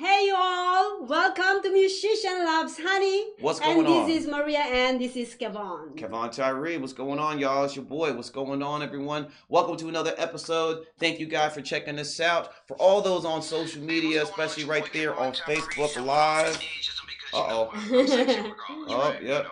Hey you all, welcome to Musician Loves Honey. What's going on? And this is Maria and this is Kevon. Kevon Tyree, what's going on, y'all? It's your boy. What's going on, everyone? Welcome to another episode. Thank you guys for checking us out. For all those on social media, especially right there on Facebook Live. Uh-oh. Oh, yep.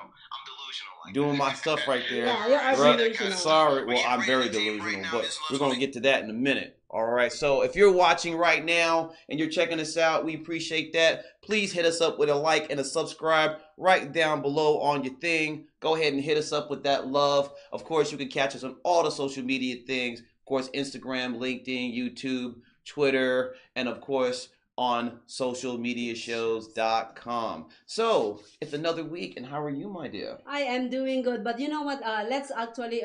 Doing my stuff right there. Yeah, you're delusional. Sorry. Well, I'm very delusional, but we're going to get to that in a minute. All right. So if you're watching right now and you're checking us out, we appreciate that. Please hit us up with a like and a subscribe right down below on your thing. Go ahead and hit us up with that love. Of course, you can catch us on all the social media things. Of course, Instagram, LinkedIn, YouTube, Twitter, and of course, on socialmediashows.com. So, it's another week, and how are you, my dear? I am doing good, but you know what? Let's actually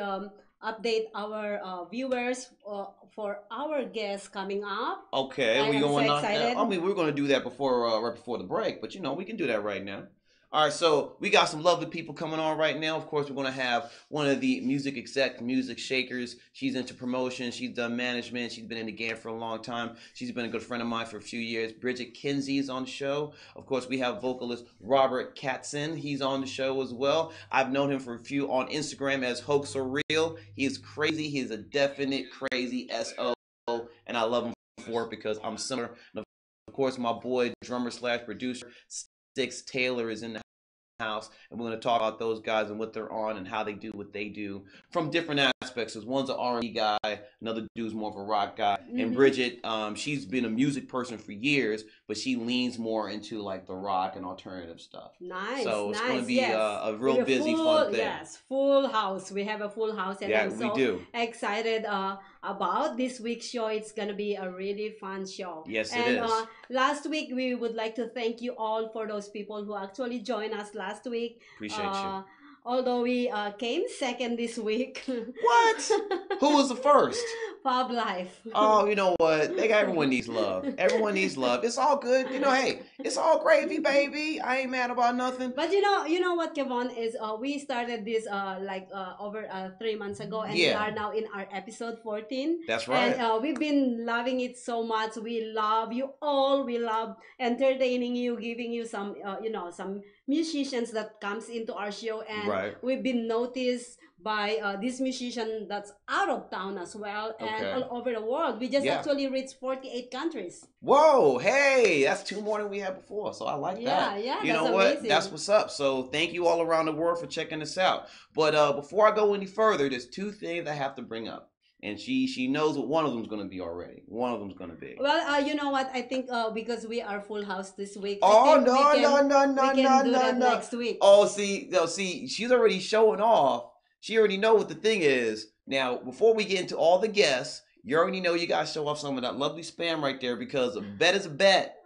update our viewers for our guests coming up. Okay, we're going so on. excited. I mean, we were going to do that before, right before the break, but we can do that right now. All right, so we got some lovely people coming on right now. Of course, we're going to have one of the music shakers. She's into promotion. She's done management. She's been in the game for a long time. She's been a good friend of mine for a few years. Bridgett Kinsley is on the show. Of course, we have vocalist Robert Katzen. He's on the show as well. I've known him for a few on Instagram as Hoax or Real. He is crazy. He is a definite crazy SO, and I love him for it because I'm similar. And of course, my boy, drummer / producer, Stix Taylor is in the house, and we're going to talk about those guys and what they're on and how they do what they do from different aspects. Because one's an R&B guy, another dude's more of a rock guy. And Bridgett, she's been a music person for years, but she leans more into like the rock and alternative stuff. Nice. So it's going to be a real busy, fun thing. Yes, full house. We have a full house, and I'm so excited about this week's show. It's going to be a really fun show. Yes, it is. Last week, we would like to thank you all for those people who actually joined us last week. Appreciate you. Although we came second this week. What? Who was the first? Pub Life. Oh, you know what? Everyone needs love. Everyone needs love. It's all good. Hey, it's all gravy, baby. I ain't mad about nothing. But you know what, Kevon, is we started this over 3 months ago, and we are now in our episode 14. That's right. And we've been loving it so much. We love you all. We love entertaining you, giving you some some musicians that comes into our show, and we've been noticed by this musician that's out of town as well, and all over the world. We just actually reached 48 countries. Whoa, hey, that's 2 more than we had before, so I like that. Yeah, you know that's what? amazing. That's what's up. So thank you all around the world for checking us out. But before I go any further, there's 2 things I have to bring up. And she knows what one of them's going to be already. One of them's going to be. Well, you know what? I think because we are full house this week. Oh, no, we can do that next week. Oh, see, she's already showing off. She already know what the thing is. Now, before we get into all the guests, you already know you got to show off some of that lovely spam right there, because a bet is a bet.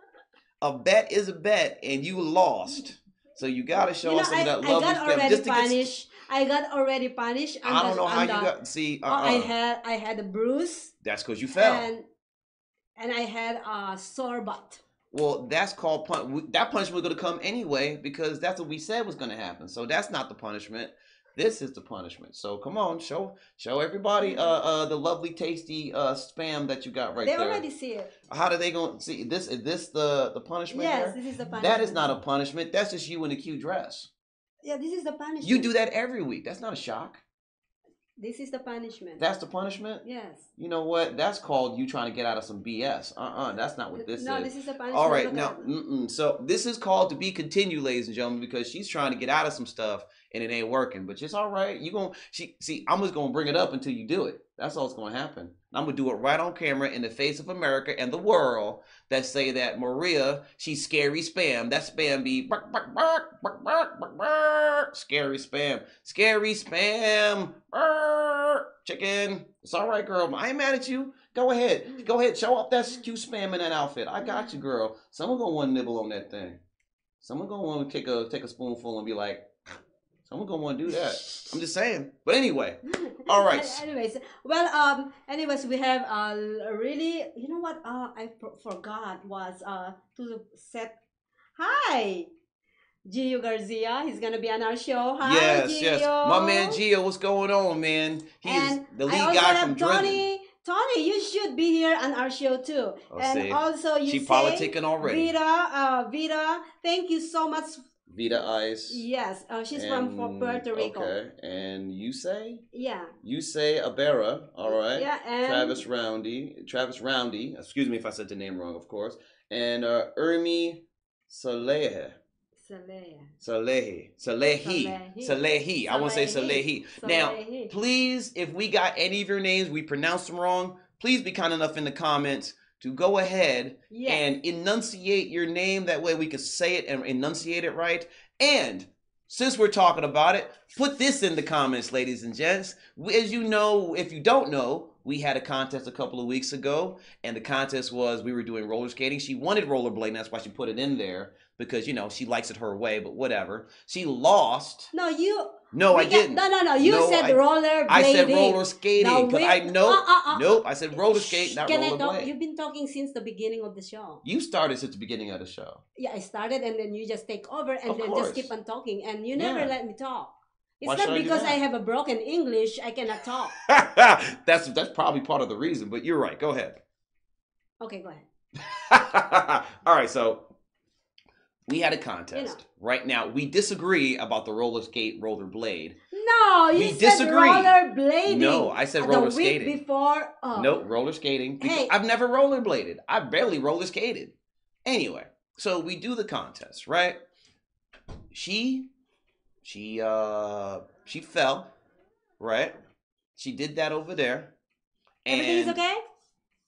A bet is a bet, and you lost. So you got to show off some of that lovely spam. I got already punished. I don't know how you got. See, I had a bruise. That's because you fell. And I had a sore butt. Well, that's called that punishment was going to come anyway, because that's what we said was going to happen. So that's not the punishment. This is the punishment. So come on, show everybody the lovely, tasty spam that you got right there. They already see it. How do they going to see this? Is this the punishment? Yes, this is the punishment. That is not a punishment. That's just you in a cute dress. Yeah, this is the punishment. You do that every week. That's not a shock. This is the punishment. That's the punishment? Yes. You know what? That's called you trying to get out of some BS. That's not what this is. No, this is the punishment. All right, now, so this is called to be continued, ladies and gentlemen, because she's trying to get out of some stuff and it ain't working. But it's all right. I'm just gonna bring it up until you do it. That's all that's gonna happen. I'm gonna do it right on camera in the face of America and the world that say that Maria, she's scary spam. That spam be scary spam. Scary spam. Chicken. It's all right, girl. I ain't mad at you. Go ahead. Show off that cute spam in that outfit. I got you, girl. Someone gonna want to nibble on that thing. Someone gonna want to take a spoonful and be like, someone gonna want to do that. I'm just saying. But anyway, all right. Anyways, we have really, you know what? I forgot was to set. Hi, Gio Garcia. He's gonna be on our show. Hi, yes, Gio. yes. My man Gio, what's going on, man? He's the lead guy from Tony. Tony, you should be here on our show too. Oh, and see. also you She say politicking already. Vita, thank you so much. Vita Ice. Yes, she's from Puerto Rico. Okay, and you say? Yeah. You say Abera, all right. Yeah, and Travis Roundy. Excuse me if I said the name wrong, of course. And Ermi Salehi. Salehi. I want to say Salehi. Now, please, if we got any of your names, we pronounced them wrong, please be kind enough in the comments to go ahead and enunciate your name. That way we can say it and enunciate it right. And since we're talking about it, put this in the comments, ladies and gents. As you know, if you don't know, we had a contest a couple of weeks ago, and the contest was we were doing roller skating. She wanted rollerblading, that's why she put it in there, because, you know, she likes it her way, but whatever. She lost. No, you... No, I didn't. No. You said rollerblading. I said roller skating. Because I know. Nope. I said roller skate, not rollerblade. You've been talking since the beginning of the show. You started since the beginning of the show. Yeah, I started, and then you just take over, and then just keep on talking, and you never let me talk. It's not because I have a broken English, I cannot talk. That's probably part of the reason, but you're right. Go ahead. Okay, go ahead. All right, so we had a contest. You know. Right now, we disagree about the rollerblade. No, you said rollerblading. No, I said roller skating. The week before. Oh. No, roller skating. Hey. I've never rollerbladed. I barely roller skated. Anyway, so we do the contest, right? She fell, right? She did that over there. And everything is okay?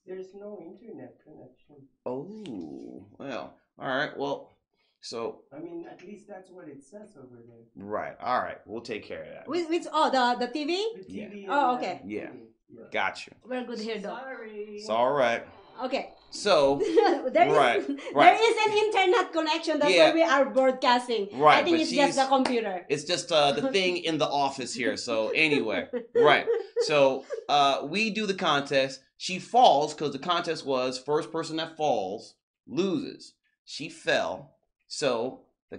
There's no internet connection. Oh, well, all right, well, so... I mean, at least that's what it says over there. Right, all right, we'll take care of that. Which the TV? The TV. Yeah. Oh, okay. Yeah, gotcha. We're good here, though. Sorry. It's all right. Okay. So, there is an internet connection. That's why we are broadcasting. Right, I think it's just the computer. It's just the thing in the office here. So anyway, right. So we do the contest. She falls because the contest was first person that falls loses. She fell. So the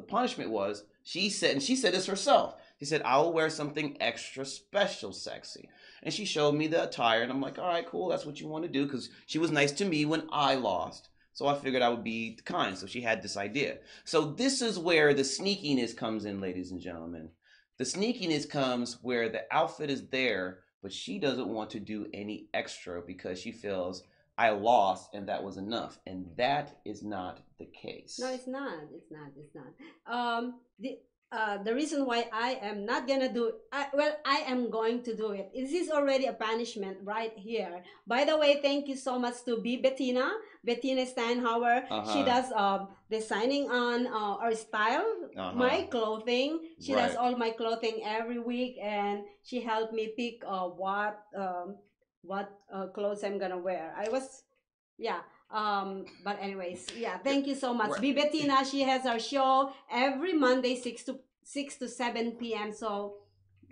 punishment was she said this herself. She said, "I will wear something extra special, sexy." And she showed me the attire, and I'm like, all right, cool, that's what you want to do, because she was nice to me when I lost. So I figured I would be kind, so she had this idea. So this is where the sneakiness comes in, ladies and gentlemen. The sneakiness comes where the outfit is there, but she doesn't want to do any extra because she feels, I lost, and that was enough. And that is not the case. No, it's not. The reason why I am not gonna do I am going to do it. This is already a punishment right here. By the way, thank you so much to Bettina Steinhauer. She does designing on our style, my clothing. She does all my clothing every week, and she helped me pick what clothes I'm gonna wear. But anyways, thank you so much. Right. Bettina, she has our show every Monday 6 to 7 p.m. So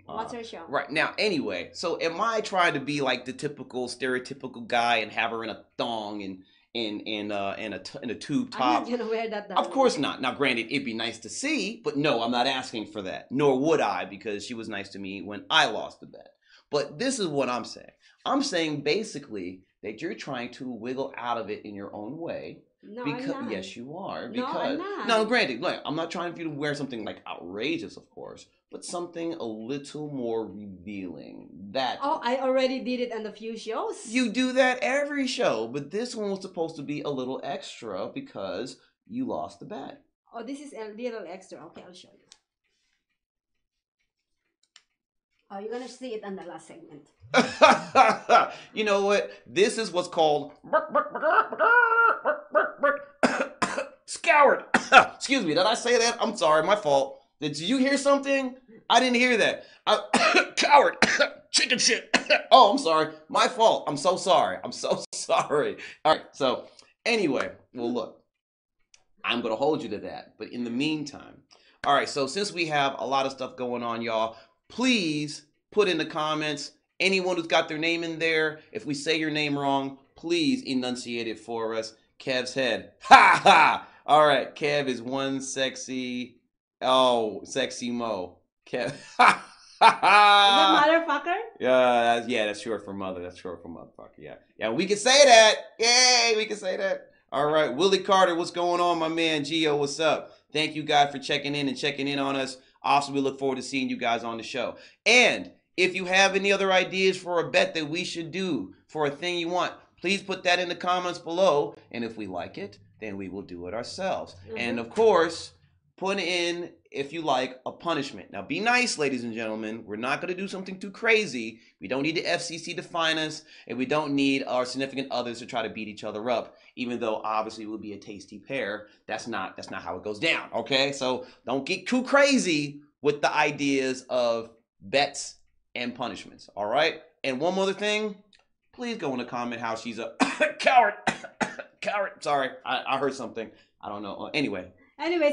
what's her show? Right. Now, anyway, so am I trying to be like the typical stereotypical guy and have her in a thong and in a tube top? I'm not gonna wear that though. Of course not. Now, granted, it'd be nice to see, but no, I'm not asking for that. Nor would I, because she was nice to me when I lost the bet. But this is what I'm saying. I'm saying basically that you're trying to wiggle out of it in your own way. No, I'm not. Yes, you are. Because, no, I'm not. No, granted, like, I'm not trying for you to wear something like outrageous, of course, but something a little more revealing. I already did it on a few shows. You do that every show, but this one was supposed to be a little extra because you lost the bet. Oh, this is a little extra. Okay, I'll show you. Oh, you're gonna see it on the last segment. You know what? This is what's called scoured. Excuse me, did I say that? I'm sorry, my fault. Did you hear something? I didn't hear that. Coward. Chicken shit. Oh, I'm sorry. My fault. I'm so sorry. I'm so sorry. All right, so anyway, well, look, I'm going to hold you to that. But in the meantime, all right, so since we have a lot of stuff going on, y'all, please put in the comments, anyone who's got their name in there, if we say your name wrong, please enunciate it for us. Kev's head. Ha ha! All right, Kev is one sexy, sexy Mo. Kev. motherfucker? Yeah, that's short for mother. That's short for motherfucker. Yeah, we can say that. Yay, we can say that. All right, Willie Carter, what's going on, my man? Gio, what's up? Thank you guys for checking in on us. Also, we look forward to seeing you guys on the show. And if you have any other ideas for a bet that we should do, for a thing you want, please put that in the comments below. And if we like it, then we will do it ourselves. And of course, put in, if you like, a punishment. Now, be nice, ladies and gentlemen. We're not going to do something too crazy. We don't need the FCC to fine us, and we don't need our significant others to try to beat each other up, even though obviously it would be a tasty pair. That's not how it goes down, okay? So don't get too crazy with the ideas of bets and punishments, all right? And one other thing, please go in the comment how she's a coward. Coward. Sorry, I heard something. I don't know. Anyways,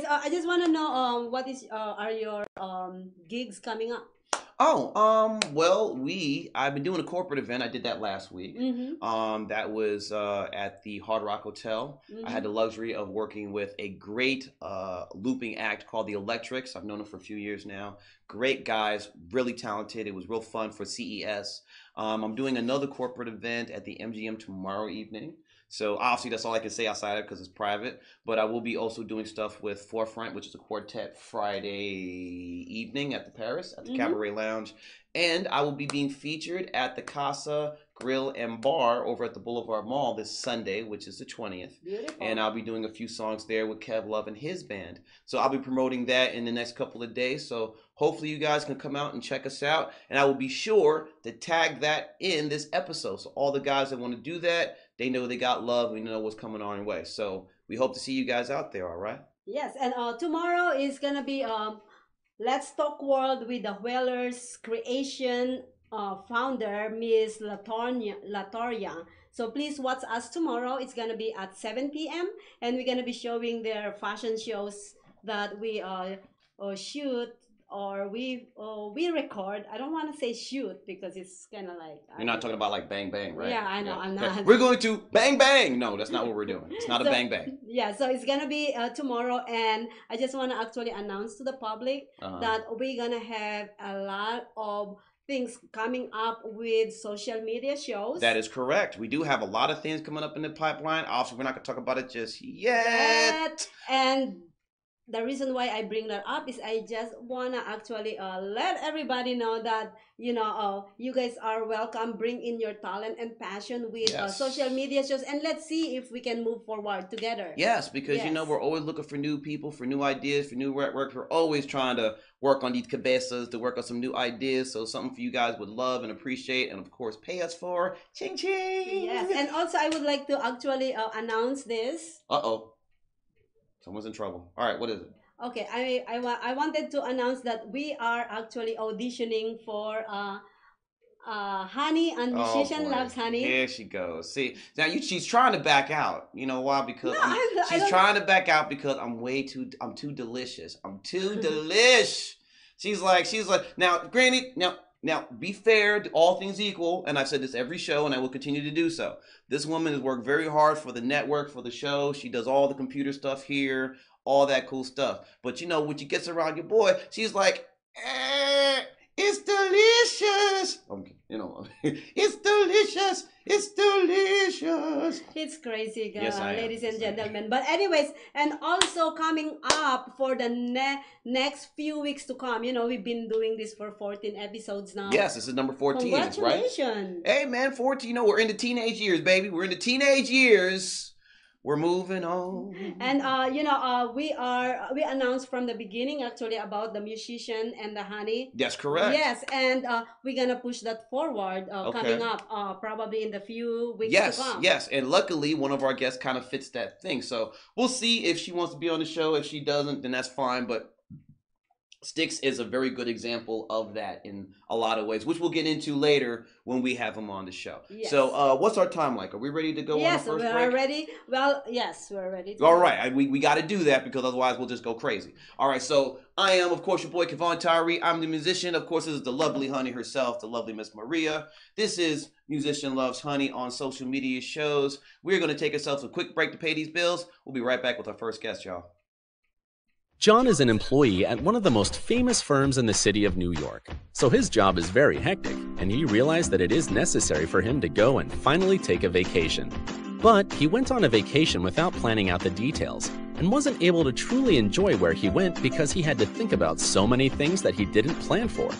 I just want to know what is are your gigs coming up? Well, I've been doing a corporate event. I did that last week. That was at the Hard Rock Hotel. I had the luxury of working with a great looping act called the Electrics. I've known them for a few years now. Great guys, really talented. It was real fun for CES. I'm doing another corporate event at the MGM tomorrow evening. So obviously that's all I can say outside of it because it's private. But I will be also doing stuff with Forefront, which is a quartet, Friday evening at the Paris, at the Cabaret Lounge. And I will be being featured at the Casa Grill and Bar over at the Boulevard Mall this Sunday, which is the 20th. Beautiful. And I'll be doing a few songs there with Kev Love and his band. So I'll be promoting that in the next couple of days. So hopefully you guys can come out and check us out. And I will be sure to tag that in this episode. So all the guys that want to do that, they know they got love. We know what's coming our way. So we hope to see you guys out there, all right? Yes, and tomorrow is going to be Let's Talk World with the Whalers Creation founder, Miss Latoria. So please watch us tomorrow. It's going to be at 7 p.m. And we're going to be showing their fashion shows that we shoot or we record. I don't want to say shoot because it's kind of like... You're not talking about like bang bang, right? Yeah, I know, I'm not. We're going to bang bang. No, that's not what we're doing. It's not a bang bang. Yeah, so it's going to be tomorrow, and I just want to actually announce to the public that we're going to have a lot of things coming up with social media shows. That is correct. We do have a lot of things coming up in the pipeline. Also, we're not going to talk about it just yet. And the reason why I bring that up is I just want to actually let everybody know that, you guys are welcome. Bring in your talent and passion with social media shows, and let's see if we can move forward together. Yes, because, we're always looking for new people, for new ideas, for new work. We're always trying to work on these cabezas, to work on some new ideas. So something for you guys would love and appreciate, and of course pay us for. Ching ching. Yes, and also I would like to actually announce this. Someone's in trouble. All right, what is it? Okay, I wanted to announce that we are actually auditioning for Honey and Musician Loves Honey. Here she goes. See, now she's trying to back out. You know why? Because she's trying to back out because I'm too delicious. I'm too delish. She's like, now, granted, now, be fair, all things equal, and I've said this every show, and I will continue to do so. This woman has worked very hard for the network, for the show. She does all the computer stuff here, all that cool stuff. But, when she gets around your boy, she's like, it's delicious. It's delicious. It's delicious. It's crazy, girl, yes, ladies and gentlemen. But anyways, and also coming up for the next few weeks to come, we've been doing this for 14 episodes now. Yes, this is number 14, Congratulations. Right? Hey, man, 14, we're in the teenage years, baby. We're in the teenage years. We're moving on. And we announced from the beginning actually about the musician and the honey. That's correct. Yes, and we're gonna push that forward coming up probably in the few weeks to come. Yes, and luckily one of our guests kind of fits that thing. So we'll see if she wants to be on the show. If she doesn't, then that's fine. But Stix is a very good example of that in a lot of ways, which we'll get into later when we have him on the show. Yes. So what's our time like? Are we ready to go on the first break? Yes, we're ready. Well, yes, we're ready. All right. We got to do that because otherwise we'll just go crazy. All right. So I am, of course, your boy, Kevon Maria. I'm the musician. Of course, this is the lovely honey herself, the lovely Miss Maria. This is Musician Loves Honey on social media shows. We're going to take ourselves a quick break to pay these bills. We'll be right back with our first guest, y'all. John is an employee at one of the most famous firms in the city of New York, so his job is very hectic, and he realized that it is necessary for him to go and finally take a vacation. But he went on a vacation without planning out the details, and wasn't able to truly enjoy where he went because he had to think about so many things that he didn't plan for.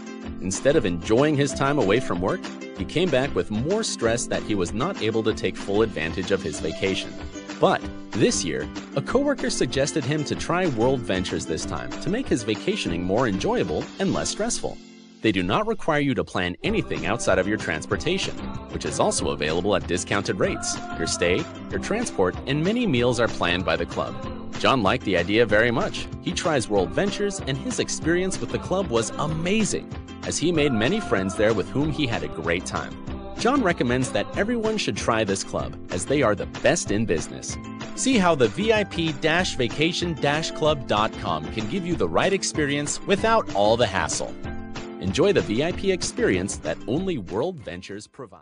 Instead of enjoying his time away from work, he came back with more stress that he was not able to take full advantage of his vacation. But this year, a coworker suggested him to try World Ventures this time to make his vacationing more enjoyable and less stressful. They do not require you to plan anything outside of your transportation, which is also available at discounted rates. Your stay, your transport, and many meals are planned by the club. John liked the idea very much. He tries World Ventures, and his experience with the club was amazing, as he made many friends there with whom he had a great time. John recommends that everyone should try this club, as they are the best in business. See how the VIP-vacation-club.com can give you the right experience without all the hassle. Enjoy the VIP experience that only World Ventures provide.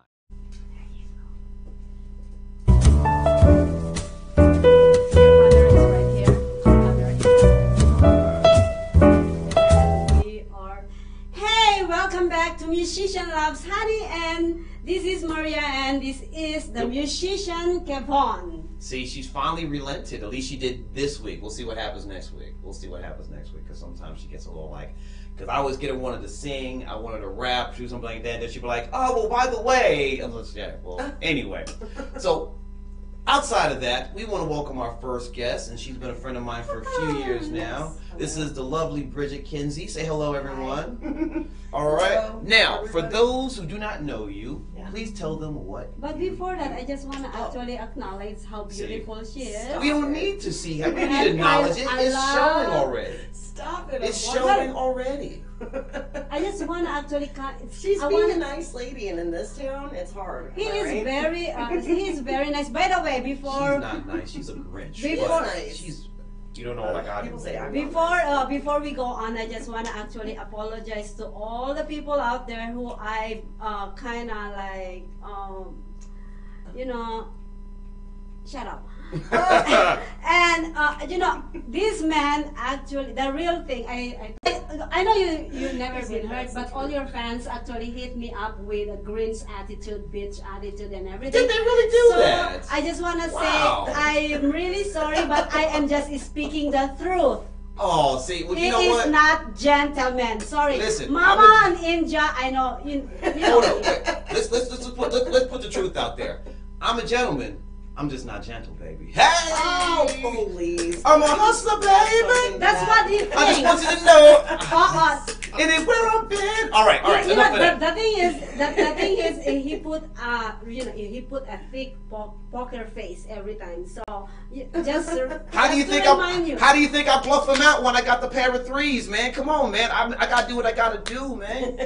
Welcome back to Musician Loves Honey, and this is Maria, and this is the musician Kevon. See, she's finally relented. At least she did this week. We'll see what happens next week. Because sometimes she gets a little like, because I always get her wanted to sing, I wanted to rap, do something like that. Then she'd be like, oh, well, by the way. Anyway. So, outside of that, we want to welcome our first guest, and she's been a friend of mine for a few years now. This is the lovely Bridgett Kinsley. Say hello, everyone. All right. Hello, now, everybody. for those who do not know you, please tell them what. But before that, I just want to actually acknowledge how beautiful she is. We don't need to see her. We need to acknowledge it. It's showing already. Stop it. It's showing already. I just want to actually. She's being a nice lady, and in this town, it's hard. He is very nice. By the way, before she's not nice. She's a Grinch. Before nice. You don't know what I got. People say I'm before we go on, I just want to actually apologize to all the people out there who I kind of like, shut up. And this man actually, the real thing, I know you've never been hurt, but all your fans actually hit me up with a Grinch attitude, bitch attitude, and everything. Did they really do that? I just want to Wow. say I am really sorry, but I am just speaking the truth. Oh, see, well, you It know is what? not gentleman. Sorry. Listen, Mama in India, I know. You know. Hold on, wait. Let's put the truth out there. I'm a gentleman. I'm just not gentle, baby. Hey! Oh, please. I'm a hustler, baby. That's what he thinks. I just want you to know. And It is where I've been. All right. you Enough know, of that. the thing is, he put he put a thick poker face every time. So just How do you to think remind you. How do you think I bluff him out when I got the pair of threes, man? Come on, man. I gotta do what I gotta do, man.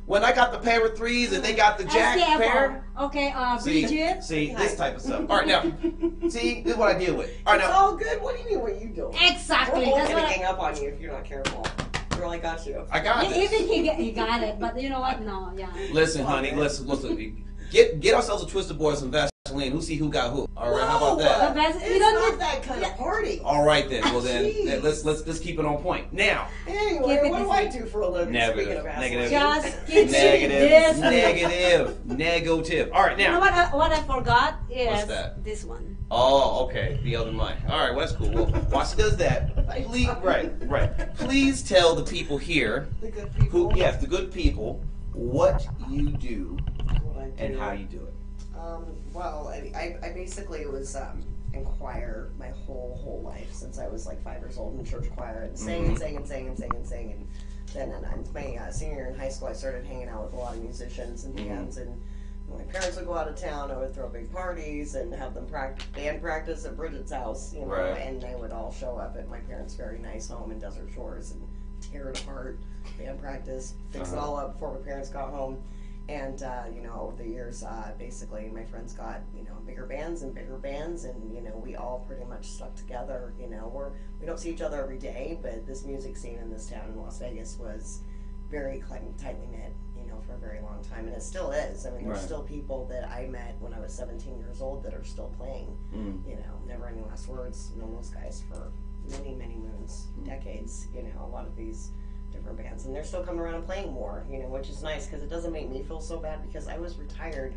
When I got the pair of threes and they got the jack STFO. pair. Okay, Bridgett. See, this type of stuff. All right, now, see, this is what I deal with. All right, It's now. all good. What do you mean? What are you doing? Exactly. We're all That's gonna what gang up on you if you're not careful. Girl, I got you. I got you this. think he got it, but you know what? No, yeah. Listen, honey, listen. Get ourselves a Twisted Boy, some Vaseline. Who see who got who? All right, how about The that? best, It's you don't not need that kind of party. All right then. Well then, Jeez. let's keep it on point. Now, Anyway, Keep it what do I do for a living? Negative. Speaking of assholes? Negative. just keep negative. this. All right, You know now. what I forgot is What's that? this one. Oh, okay. The other mic. All right, well that's cool. Well, while she does that, please, right. Please tell the people here, The good people. the good people, what you do What I and do. how you do it. Well, I basically was in choir my whole life since I was like 5 years old in church choir and sang and then in my senior year in high school I started hanging out with a lot of musicians and bands, and when my parents would go out of town I would throw big parties and have them band practice at Bridgett's house, Right. and they would all show up at my parents' very nice home in Desert Shores and tear it apart, band practice, fix it all up before my parents got home. And, over the years, basically, my friends got, bigger bands, and, we all pretty much stuck together. We don't see each other every day, but this music scene in this town in Las Vegas was very tightly knit, for a very long time, and it still is. I mean, there's Right. still people that I met when I was 17 years old that are still playing, Never Any Last Words, known those guys for, many, many moons, decades, you know, a lot of these different bands. And they're still coming around and playing more, you know, which is nice because it doesn't make me feel so bad because I was retired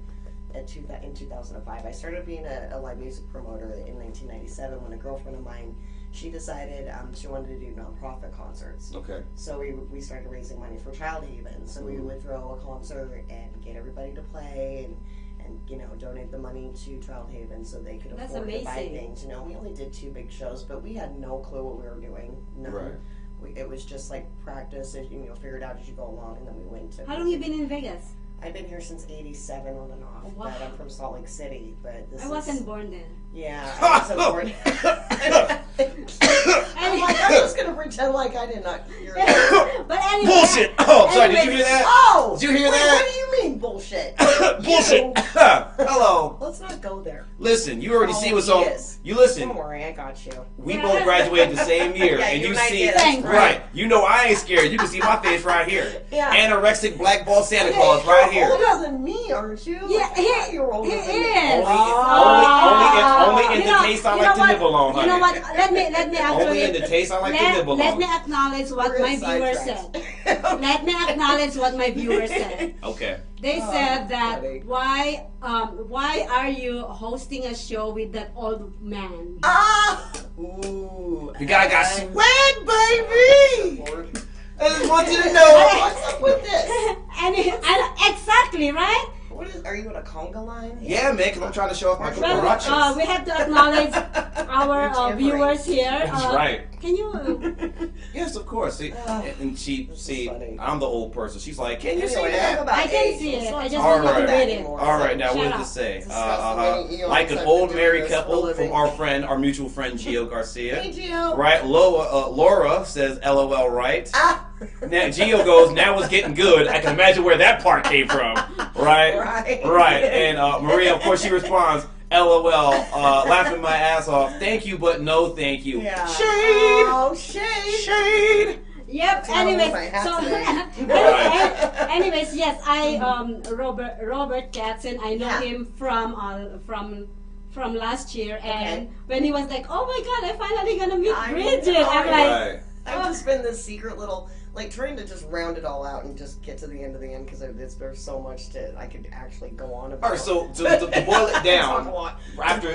in 2005. I started being a live music promoter in 1997 when a girlfriend of mine, she decided she wanted to do nonprofit concerts. Okay. So we started raising money for Child Haven. So we would throw a concert and get everybody to play and you know, donate the money to Child Haven so they could afford to buy things. You know, we only did 2 big shows, but we had no clue what we were doing. None. Right. It was just like practice, and, you know, figure it out as you go along, and then we went to. How long have you been in Vegas? I've been here since '87 on and off. Wow. But I'm from Salt Lake City, but I wasn't born then. Yeah, I wasn't born. I'm like, I'm just gonna pretend like I did not hear that. But anyway, bullshit. Oh, I'm sorry. Did you hear that? Oh, did you hear that? What do you mean bullshit? Bullshit. Hello. Let's not go there. Listen, you already see what's on. You listen. Don't worry, I got you. We both graduated the same year, Yeah, and you see, right. right? You know I ain't scared. You can see my face right here. Yeah. Anorexic blackball Santa Claus right here. You're older than me, aren't you? Yeah, you're older than me. is. Only in the taste I like to nibble on, honey. You know what? Let me actually. Only in the taste I like to nibble on. Let me acknowledge what my viewers said. Let me acknowledge what my viewers said. Okay. They said that funny. why are you hosting a show with that old man? Ooh. The guy got swag, baby. I just want you to know. What's up with this? Exactly, right? What is? Are you on a conga line? Yeah, man, because I'm trying to show off my Well, cucarachas. we have to acknowledge our viewers here. That's right. Can you? Yes, of course. See, and she, funny. I'm the old person. She's like, can you see Anyway, that? I can see it. I just All want you to right. read it. All right, now what does it say? Like an Disgusting. old married This for a couple living. from our mutual friend Gio Garcia. Hey, Gio. Right, Laura says, LOL, right? Ah. Now Gio goes, now it's getting good. I can imagine where that part came from. Right? Right. And Maria, of course, she responds, LOL, laughing my ass off. Thank you, but no thank you. Yeah. Shade! Oh, shade! Shade! Yep. Anyways, anyways, yes, I Robert Katzen. I know him from last year, and when he was like, "Oh my God, I'm finally gonna meet Bridgett," I'm like, I've just been this secret little, like, trying to just round it all out and just get to the end of the end because there's so much I could actually go on about. All right, so to boil it down, Talk a lot.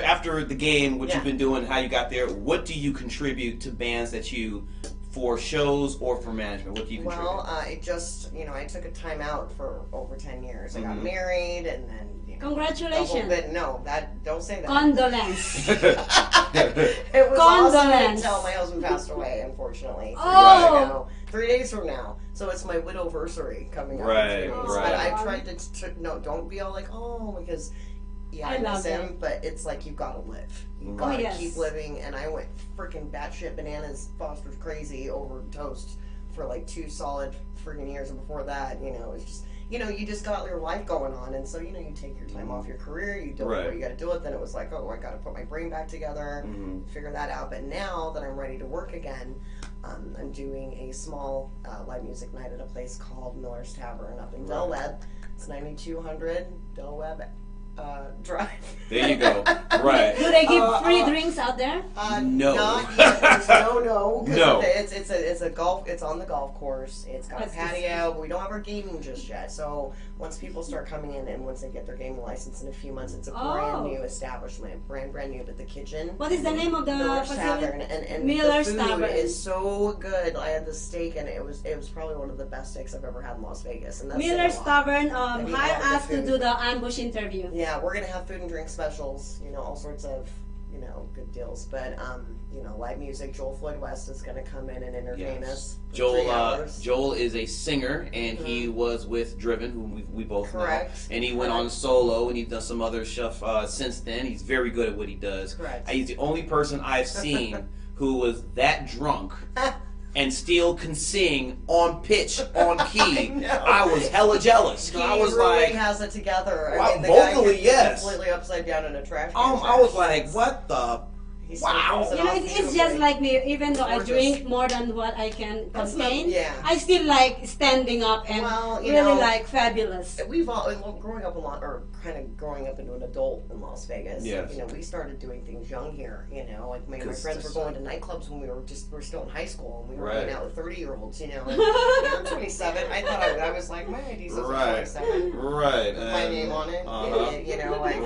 after the game, what you've been doing, how you got there, what do you contribute to bands that you, for shows or for management? What do you contribute? Well, I just, I took a time out for over 10 years. I got married and then, congratulations. Don't say that. Condolence. It was awesome until my husband passed away, unfortunately. 3 Oh. years ago. 3 days from now. So it's my widowversary coming up. Right, in 3 days. right. But I've tried to don't be all like, because I miss him, but it's like you've got to live. You've got to keep living. And I went freaking batshit bananas, Foster's crazy over toast for like 2 solid freaking years. And before that, it's just, you just got your life going on. And so, you take your time off your career, you do what you got to do it. Then it was like, I got to put my brain back together, figure that out. But now that I'm ready to work again, I'm doing a small live music night at a place called Miller's Tavern up in Del Webb. It's 9200 Del Webb Drive. There you go. Right. Do they give free drinks out there? No. Not yet. No. No. It's a golf. It's on the golf course. It's got a patio, but we don't have our gaming just yet. So once people start coming in and once they get their gaming license in a few months, it's a brand new establishment, brand new. But the kitchen. What is the name of the Miller's facility? Tavern, and Miller's the food Tavern is so good. I had the steak, and it was probably one of the best steaks I've ever had in Las Vegas. And that's Miller's Tavern hire us to do the ambush interview. Yeah, we're gonna have food and drink specials. All sorts of good deals. But live music. Joel Floyd West is gonna come in and entertain us. Joel is a singer, and he was with Driven, who we both know. And he went on solo, and he's done some other stuff since then. He's very good at what he does. He's the only person I've seen who was that drunk and still can sing on pitch, on key. I was hella jealous. He I was really like, has it together. Well, I mean, the vocally, guy yes. completely upside down in a trash can. I was like, what the? Wow. You know, it's just like me. Even though I drink more than what I can contain, I still like standing up and really like fabulous. We've all growing up a lot, or kind of growing up into an adult in Las Vegas. Yes. You know, we started doing things young here. You know, like my friends were going to nightclubs when we were still in high school, and we were hanging out with 30-year-olds. You know, and I'm 27. I thought I was like, my ID's 27. Right. With my name on it. You know, like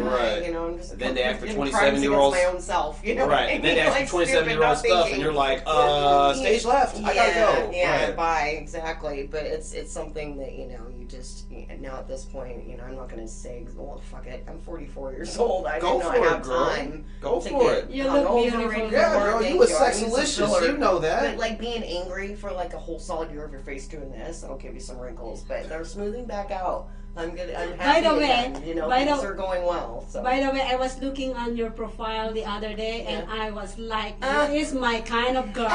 you know, I'm just then they ask for 27-year-olds. My own self. You know. Right. And then they ask for 27-year-old stuff, and you're like, stage left. I gotta go. Yeah. Bye. Exactly. But it's something that you know you just now at this point, you know, I'm not gonna say, well, fuck it. I'm 44 years old. I don't have time. Go for it. You look beautiful. Yeah, girl. You a sexalicious. You know that. But like being angry for like a whole solid year of your face doing this, I'll give you some wrinkles. But they're smoothing back out. I'm good. I'm happy. By the way, again. You know, things are going well. So. By the way, I was looking on your profile the other day, and I was like, "This is my kind of girl."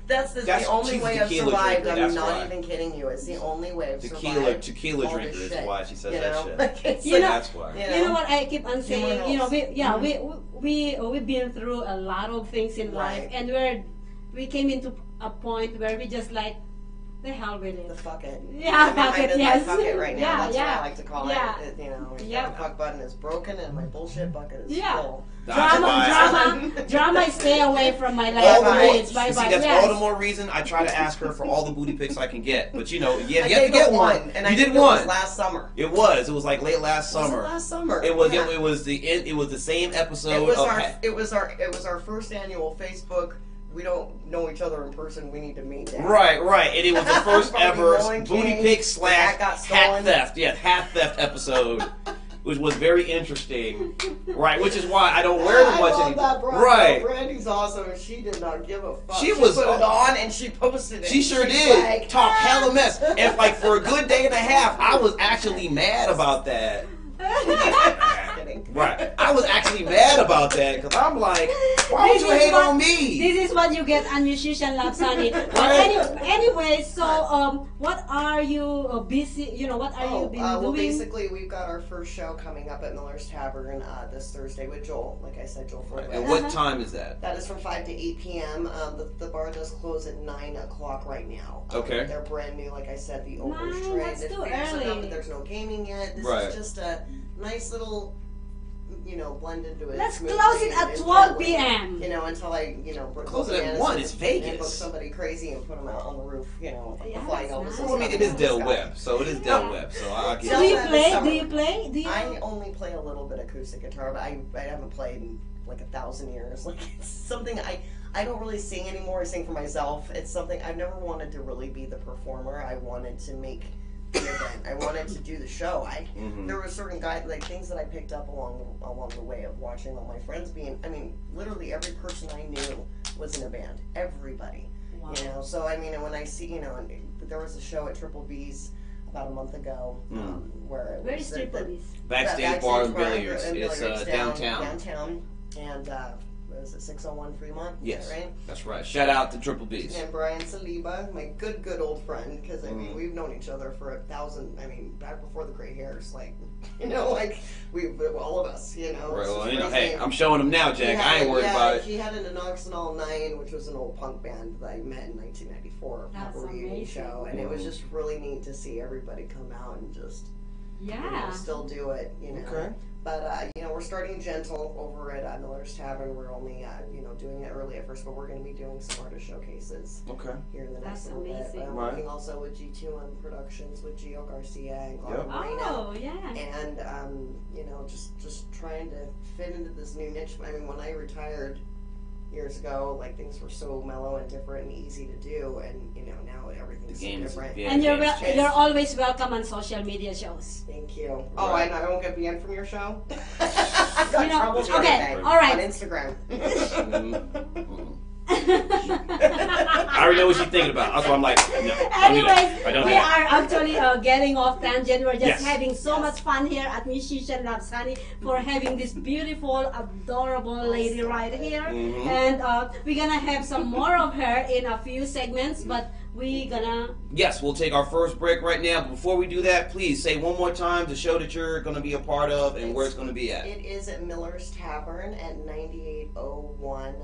That's the only way I've survived. I'm not even kidding you. It's the only way I've survived. Tequila drinker is why she says that shit. You know, that's why. You know what I keep on saying? You know, we've been through a lot of things in life, and we came into a point where we just like, the hell with it. The fuck it. Yeah, fuck it, yes. Fuck it right now. Yeah, That's what I like to call it. You know, the fuck button is broken and my bullshit bucket is full. Drama, stay away from my life. Bye-bye. See, that's all the more reason I try to ask her for all the booty pics I can get. But you know, you have to get one. And you did one. It was last summer. It was like late last summer. Was it last summer? It was. It was the same episode. It was our first annual Facebook. We don't know each other in person. We need to meet now. Right. And it was the first ever booty pic / hat theft. Yeah, hat theft episode, which was very interesting. Right, which is why I don't wear them much anymore. Right. Brandy's awesome. She did not give a fuck. She put it on and she posted it. She sure did. Like, talk hella mess. And like for a good day and a half, I was actually mad about that. Right. I was actually mad about that because I'm like, why would you hate on me? This is what you get on Musician Loves Honey. But anyway, so what are you busy? You know, what are you been doing? Well, basically, we've got our first show coming up at Miller's Tavern this Thursday with Joel. Like I said, Joel. Right. And what time is that? That is from 5 to 8 p.m. The bar does close at 9 o'clock right now. Okay. They're brand new, like I said. The owners that's too early. There's no gaming yet. This is just a nice little, you know, blend into it. Let's close it at 12 p.m. You know, until I, you know, close it at 1. It's Vegas. Book somebody crazy and put them out on the roof. You know, flying Elvis. Well, I mean, it is Del Webb, so it is Del Webb. So I'll give Do you play? I only play a little bit acoustic guitar, but I haven't played in like 1,000 years. Like it's something I don't really sing anymore. I sing for myself. It's something I've never wanted to really be the performer. I wanted to make the event. I wanted to do the show. There were certain things that I picked up along the way of watching all my friends being. I mean, literally every person I knew was in a band. Everybody. Wow. You know. So I mean, and when I see, you know, there was a show at Triple B's about a month ago where it was Triple B's? Backstage Bar and Billiards. It's downtown. Downtown, and was it 601 Fremont? Yes, right? That's right. Shout out to Triple B's. And Brian Saliba, my good old friend, because I mean we've known each other for 1,000. I mean back before the gray hairs, like you know, like all of us, you know. Right, well, you know, hey, I'm showing him now, Jack. I ain't worried about it. He had an Anoxanol 9, which was an old punk band that I met in 1994. That's a reunion show, and it was just really neat to see everybody come out and just you know, still do it, you know. Okay. But, you know, we're starting gentle over at Miller's Tavern. We're only, you know, doing it early at first, but we're going to be doing some artist showcases here in the next little bit. But I'm working also with G2M Productions, with Gio Garcia and Marina. Oh, yeah. And, you know, just trying to fit into this new niche. I mean, when I retired years ago, like, things were so mellow and different and easy to do, and, you know, now everything's so different. And you're always welcome on social media shows. Thank you. Oh, and I won't get banned from your show? You know, okay, all right. On Instagram. I already know what she's thinking about. That's why I'm like, no. Anyways, we are actually getting off tangent. We're just having so much fun here at Musician Loves Honey for having this beautiful, adorable lady right here. And we're gonna have some more of her in a few segments, but we gonna... Yes, we'll take our first break right now. But before we do that, please say one more time the show that you're going to be a part of and where it's going to be at. It is at Miller's Tavern at 9801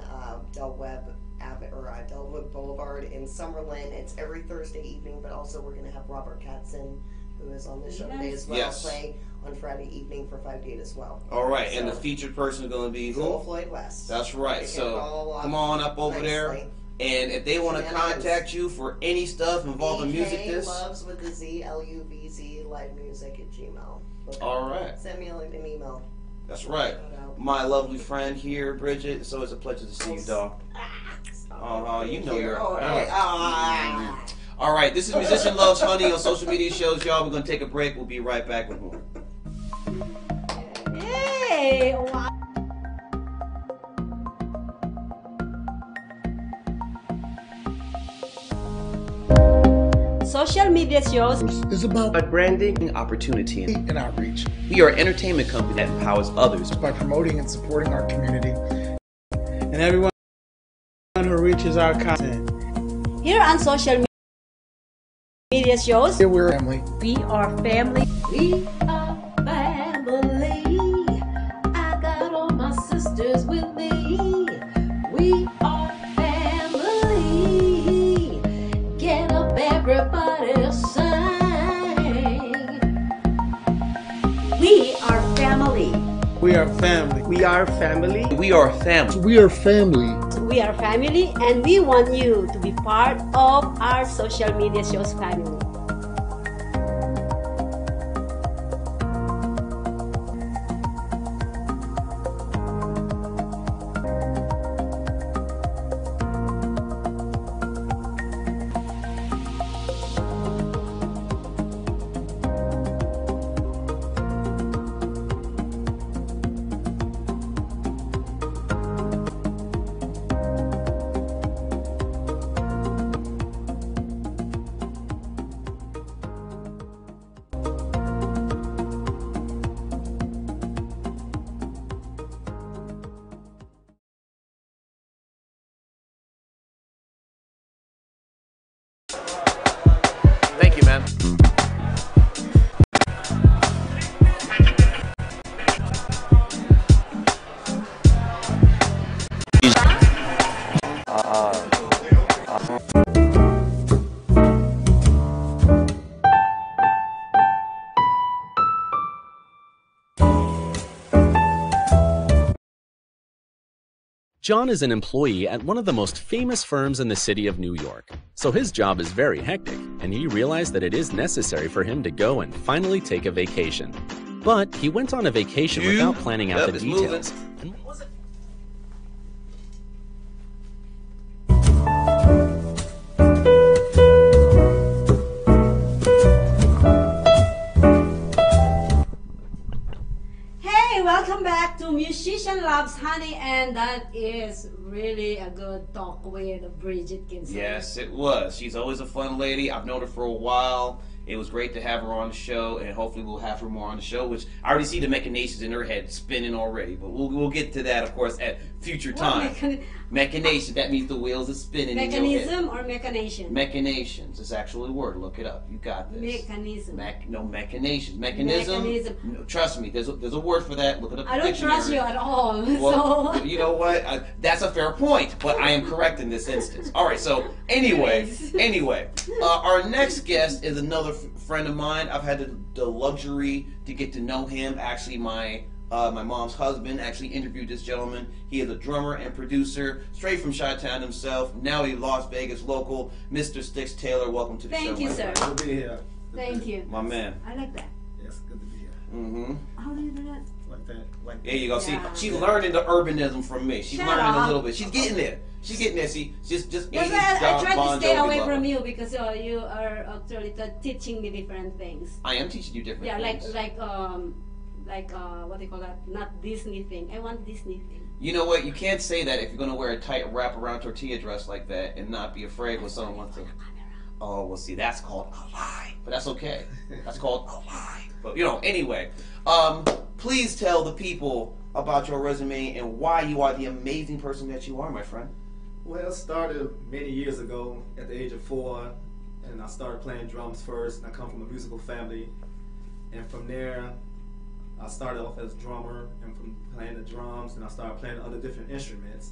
Delwood Boulevard in Summerlin. It's every Thursday evening, but also we're going to have Robert Katzen, who is on the show today as well, play on Friday evening for 5 Gate as well. All right, so, and the featured person is going to be who? Joel Floyd West. That's right. So come on up over there. And if they want to contact you for any stuff involving music, loves with the Z, L-U-V-Z, live music at Gmail. All right. Send me an email. That's right. My lovely friend here, Bridgett. So it's a pleasure to see you, dog. You know you're... All right, this is Musician Loves Honey on social media shows, y'all. We're going to take a break. We'll be right back with more. Hey! Wow. Social media shows is about branding, opportunity, and outreach. We are an entertainment company that empowers others by promoting and supporting our community and everyone who reaches our content. Here on social media shows, here we're family. We are family. We are family. I got all my sisters with me. We are family. Get up, everybody, sing. We are family. We are family. We are family. We are family. We are family. We are family, and we want you to be part of our social media shows family. Thank you, man. John is an employee at one of the most famous firms in the city of New York. So his job is very hectic, and he realized that it is necessary for him to go and finally take a vacation. But he went on a vacation without planning out the details. And what was it? Welcome back to Musician Loves Honey, and that is really a good talk with Bridgett Kinsley. Yes, it was. She's always a fun lady. I've known her for a while. It was great to have her on the show, and hopefully we'll have her more on the show, which I already see the machinations in her head spinning already, but we'll get to that, of course, at future time. Machination, that means the wheels are spinning in your head. Mechanism or machination? Machinations. It's actually a word. Look it up. You got this. Mechanism. No, machinations. Mechanism. No, trust me. There's a word for that. Look it up in the I don't dictionary. trust you at all. Well, so you know what? That's a fair point, but I am correct in this instance. All right. So anyway, our next guest is another friend of mine. I've had the luxury to get to know him. Actually, my mom's husband actually interviewed this gentleman. He is a drummer and producer, straight from Chi-Town himself. Now a Las Vegas local, Mr. Stix Taylor. Welcome to the show. Thank you, sir. Good to be here. Thank you. My man. I like that. Yes, good to be here. Mm-hmm. How do you do that? Like that. Like There you go. See, Yeah. she's learning the urbanism from me. She's Shut learning up. a little bit. She's getting there. She's getting there. See, just That's 80s why I try Bon to stay Jovi away level. from you because you are actually teaching me different things. I am teaching you different Yeah, things. like what do you call that? Not Disney thing. I want Disney thing. You know what? You can't say that if you're going to wear a tight wrap-around tortilla dress like that and not be afraid when someone wants to... Oh, well, see, that's called a lie. But that's okay. That's called a lie. But, anyway. Please tell the people about your resume and why you are the amazing person that you are, my friend. Well, it started many years ago at the age of 4, and I started playing drums first, and I come from a musical family. And from there, I started off as a drummer, and from playing the drums, and I started playing other different instruments.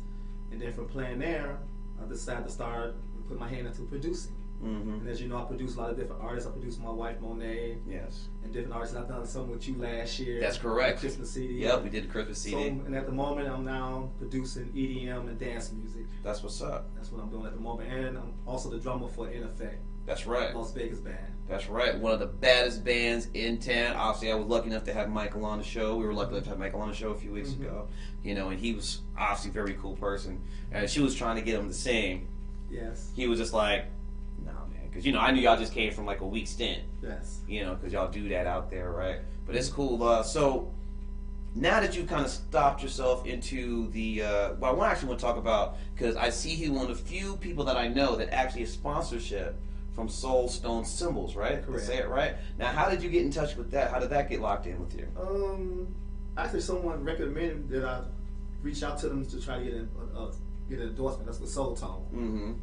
And then from playing there, I decided to start put my hand into producing. And as you know, I produce a lot of different artists. I produced my wife Monet. Yes. And different artists. I've done some with you last year. That's correct. Christmas CD. Yep, we did the Christmas CD. So, and at the moment, I'm now producing EDM and dance music. That's what's up. That's what I'm doing at the moment. And I'm also the drummer for In Effect. That's right. Las Vegas band. That's right. One of the baddest bands in town. Obviously, I was lucky enough to have Michael on the show. We were lucky enough to have Michael on the show a few weeks ago. You know, and he was obviously a very cool person. And she was trying to get him to sing. Yes. He was just like, nah, man. Because, you know, I knew y'all just came from like a week stint. Yes. You know, because y'all do that out there, right? But it's cool. So now that you kind of stopped yourself into the, well, I actually want to talk about, because I see he's one of the few people that I know that actually has sponsorship from Soul Stone Symbols, right? Correct. Say it right. Now, how did you get in touch with that? How did that get locked in with you? Actually, someone recommended that I reach out to them to try to get an endorsement. That's with Soul Tone.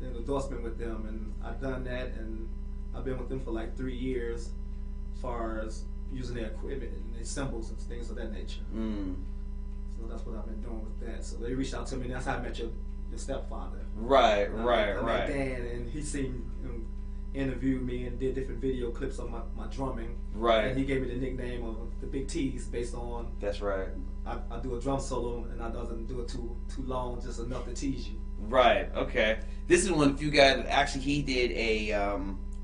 An endorsement with them, and I've done that, and I've been with them for like 3 years, as far as using their equipment and their symbols and things of that nature. So that's what I've been doing with that. So they reached out to me, and that's how I met your stepfather. Right. I met Dan, and he seen him interviewed me and did different video clips of my drumming. Right. And he gave me the nickname of the Big T's based on. That's right. I do a drum solo, and I doesn't do it too long, just enough to tease you. Right. Okay. This is one of the few guys that actually he did a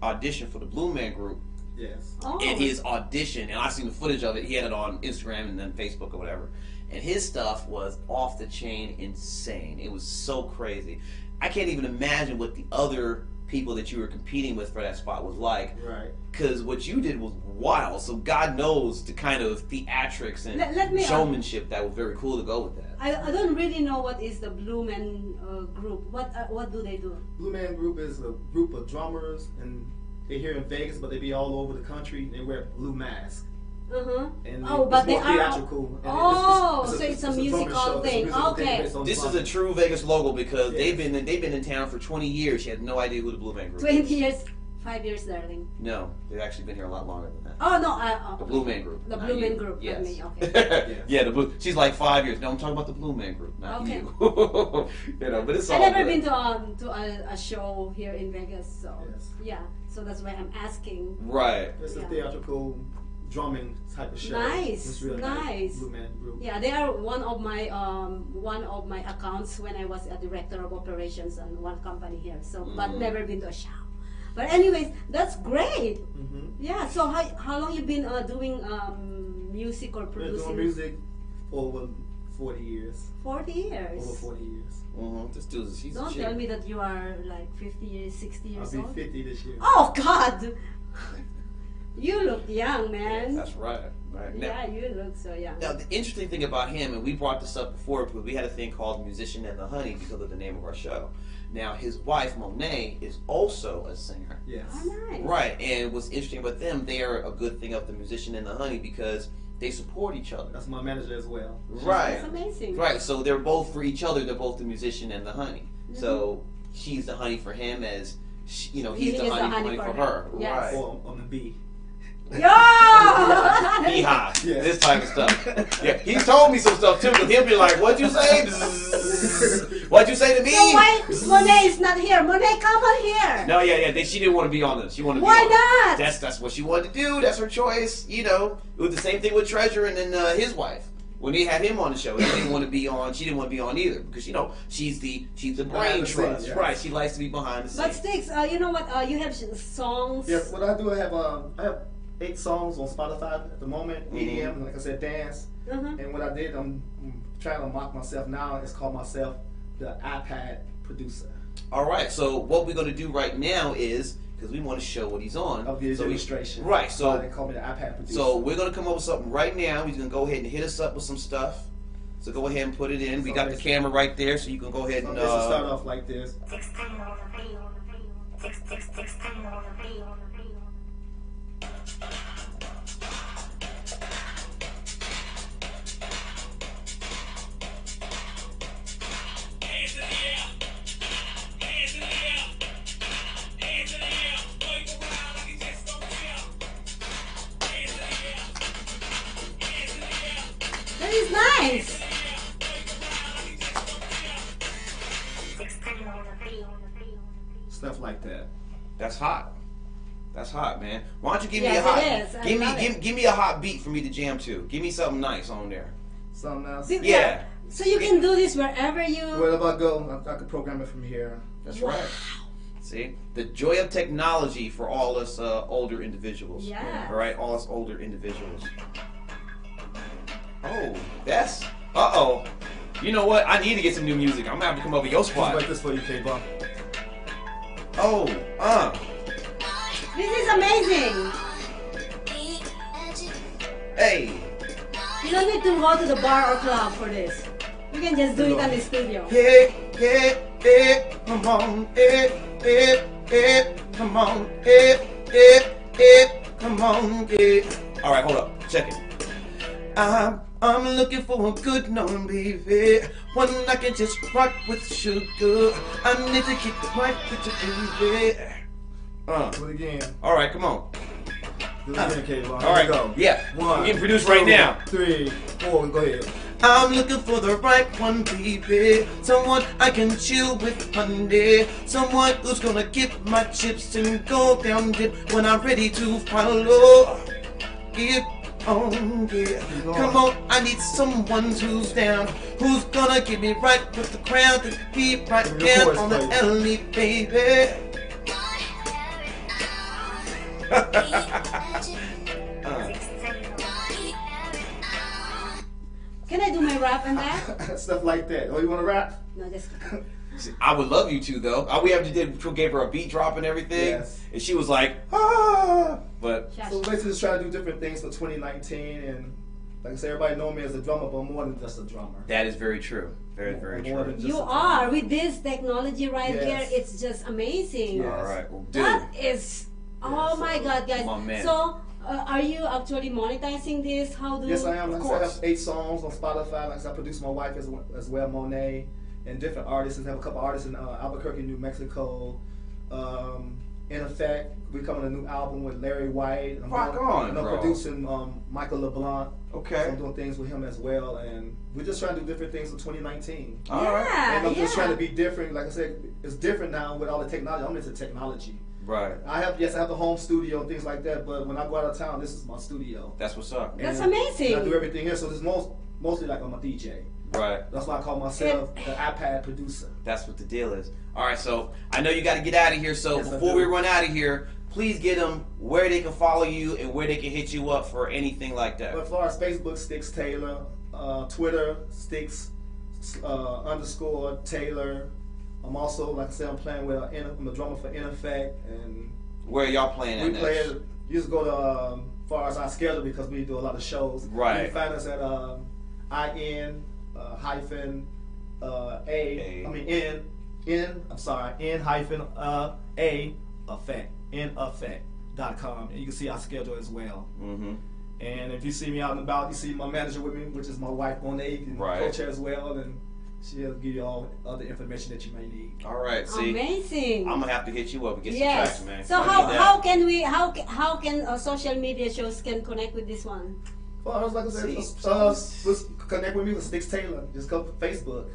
audition for the Blue Man Group. Yes. Oh. And his audition, and I seen the footage of it. He had it on Instagram and then Facebook or whatever. And his stuff was off the chain insane. It was so crazy. I can't even imagine what the other people that you were competing with for that spot was like. Right. Because what you did was wild. So God knows the kind of theatrics and showmanship that was very cool to go with that. I don't really know what is the Blue Man group. What do they do? Blue Man Group is a group of drummers, and they're here in Vegas, but they be all over the country. They wear blue masks. And but they are theatrical. So it's a musical thing. Okay. This is a true Vegas logo because they've been in town for 20 years. She had no idea who the Blue Man Group 20 is. years, 5 years, darling. No, they've actually been here a lot longer than that. Oh no, the Blue Man Group. The not Blue you. Man Group. Yes. Not me. Okay. Yeah, the Blue. She's like 5 years. No, I'm talking about the Blue Man Group, not Okay. you. You know, but it's all I've never good. been to a show here in Vegas, so Yes. yeah. So that's why I'm asking. Right. It's a theatrical drumming type of show. Nice, It's really nice. Blue Man Group. Yeah, they are one of my accounts when I was a director of operations on one company here. So, but never been to a show. But anyways, that's great. Yeah. So how long you been doing music or Been producing? doing music for over 40 years. 40 years. Over 40 years. This dude's he's Don't a chick. tell me that you are like 50 years, 60 years I'll old. be 50 this year. Oh God! You look young, man. That's right. Right. Now, Yeah, you look so young. Now, the interesting thing about him, and we brought this up before, because we had a thing called Musician and the Honey because of the name of our show. Now, his wife, Monet, is also a singer. Yes. Oh, nice. Right, and what's interesting about them, they are a good thing of the Musician and the Honey because they support each other. That's my manager as well. Right. That's amazing. Right, so they're both for each other, they're both the Musician and the Honey. So she's the honey for him as, he's the honey for her. Yes. Right. Or on the bee. Yo! Beehive, Yes. this type of stuff. Yeah, he told me some stuff too, because he'll be like, "What'd you say? What'd you say to me?" So why Monet is not here? Monet, come on here. No, yeah. She didn't want to be on this. She wanted to be Why on not? It. That's what she wanted to do. That's her choice. It was the same thing with Treasure and then his wife. When they had him on the show, he didn't want to be on. She didn't want to be on either because she's the brain the trust, scenes, yes. right? She likes to be behind the But scenes. Stix, you know what? You have songs. Yes, what I do, I have 8 songs on Spotify at the moment, EDM, and like I said, dance. And what I did, I'm trying to mock myself now. It's called myself the iPad producer. All right. So what we're going to do right now is, because we want to show what he's on. Of the illustration. Right. So they call me the iPad producer. So we're going to come up with something right now. He's going to go ahead and hit us up with some stuff. So go ahead and put it in. We got the camera right there, so you can go ahead and. This will start off like this. Stuff like that. That's hot. That's hot, man. Why don't you give me Yes, a hot? it is. Give me a hot beat for me to jam to. Give me something nice on there. Something else. Yeah. So you can do this wherever you. Wherever I go, I can program it from here. That's right. See, the joy of technology for all us older individuals. Yeah. All right, all us older individuals. Oh, that's. Uh-oh. You know what? I need to get some new music. I'm gonna have to come over your spot. Just like this for you, Kevon. Oh, This is amazing. Hey. You don't need to go to the bar or club for this. You can just do it in the studio. Yeah, yeah, yeah. Come on, yeah, yeah, yeah. Come on, yeah, yeah, yeah. Come on, yeah. All right, hold up. Check it. I'm looking for a good known baby, one I can just rock with sugar. I need to get right with the baby. Do it again. All right, come on. Do it again, Kevon. All right, go. Yeah, One, we're getting produced right now. 3, 4, go ahead. I'm looking for the right one, baby. Someone I can chill with Monday. Someone who's gonna get my chips and go down dip when I'm ready to follow. Give on, yeah. Come on, I need someone who's down, who's gonna get me right with the crown to be right down on the alley, baby. Can I do my rap on that? Stuff like that. Oh, you want to rap? No, just. I would love you to, though. All we have to do gave her a beat drop and everything, Yes. and she was like, ah. But So basically, just trying to do different things for 2019, and like I said, everybody know me as a drummer, but more than just a drummer. that is very true. Very, very More true. than just You a drummer. are with this technology right Yes. here. It's just amazing. Yes. All right, well, dude. That is. Oh my God, guys! My man. So, are you actually monetizing this? How do? Yes, I am. Of Like I said, I course. have 8 songs on Spotify. Like I said, I produce my wife as well, Monet, and different artists. And have a couple artists in Albuquerque, New Mexico. In effect, we're coming a new album with Larry White. And Rock on, and I'm bro. producing Michael LeBlanc. Okay. So I'm doing things with him as well, and we're just trying to do different things for 2019. All right. And I'm just yeah. trying to be different. Like I said, it's different now with all the technology. I'm into technology. Right. I have the home studio and things like that, but when I go out of town, this is my studio. That's what's up. That's And amazing. I do everything here, so it's mostly like I'm a DJ. Right. That's why I call myself the iPad producer. That's what the deal is. All right, so I know you got to get out of here. So Yes, I before do. we run out of here, please get them where they can follow you and where they can hit you up for anything like that. But as far as Facebook, Stix Taylor, Twitter, Stix _ Taylor. I'm also, like I said, I'm playing with I'm a drummer for In Effect, and Where y'all playing we at play. next? You just go to far as our schedule because we do a lot of shows. Right. You can find us at IN hyphen A. I mean N. I'm sorry. N hyphen A effect. Neffect.com, and you can see our schedule as well. Mm-hmm. And if you see me out and about, you see my manager with me, which is my wife Monet, and Right. coach her as well, and she'll give you all other information that you may need. All right, see, Amazing. I'm gonna have to hit you up and get some Yes. tracks, man. So I need that. how can social media shows can connect with this one? Well, like I said, just connect with me with Stix Taylor. Just go to Facebook.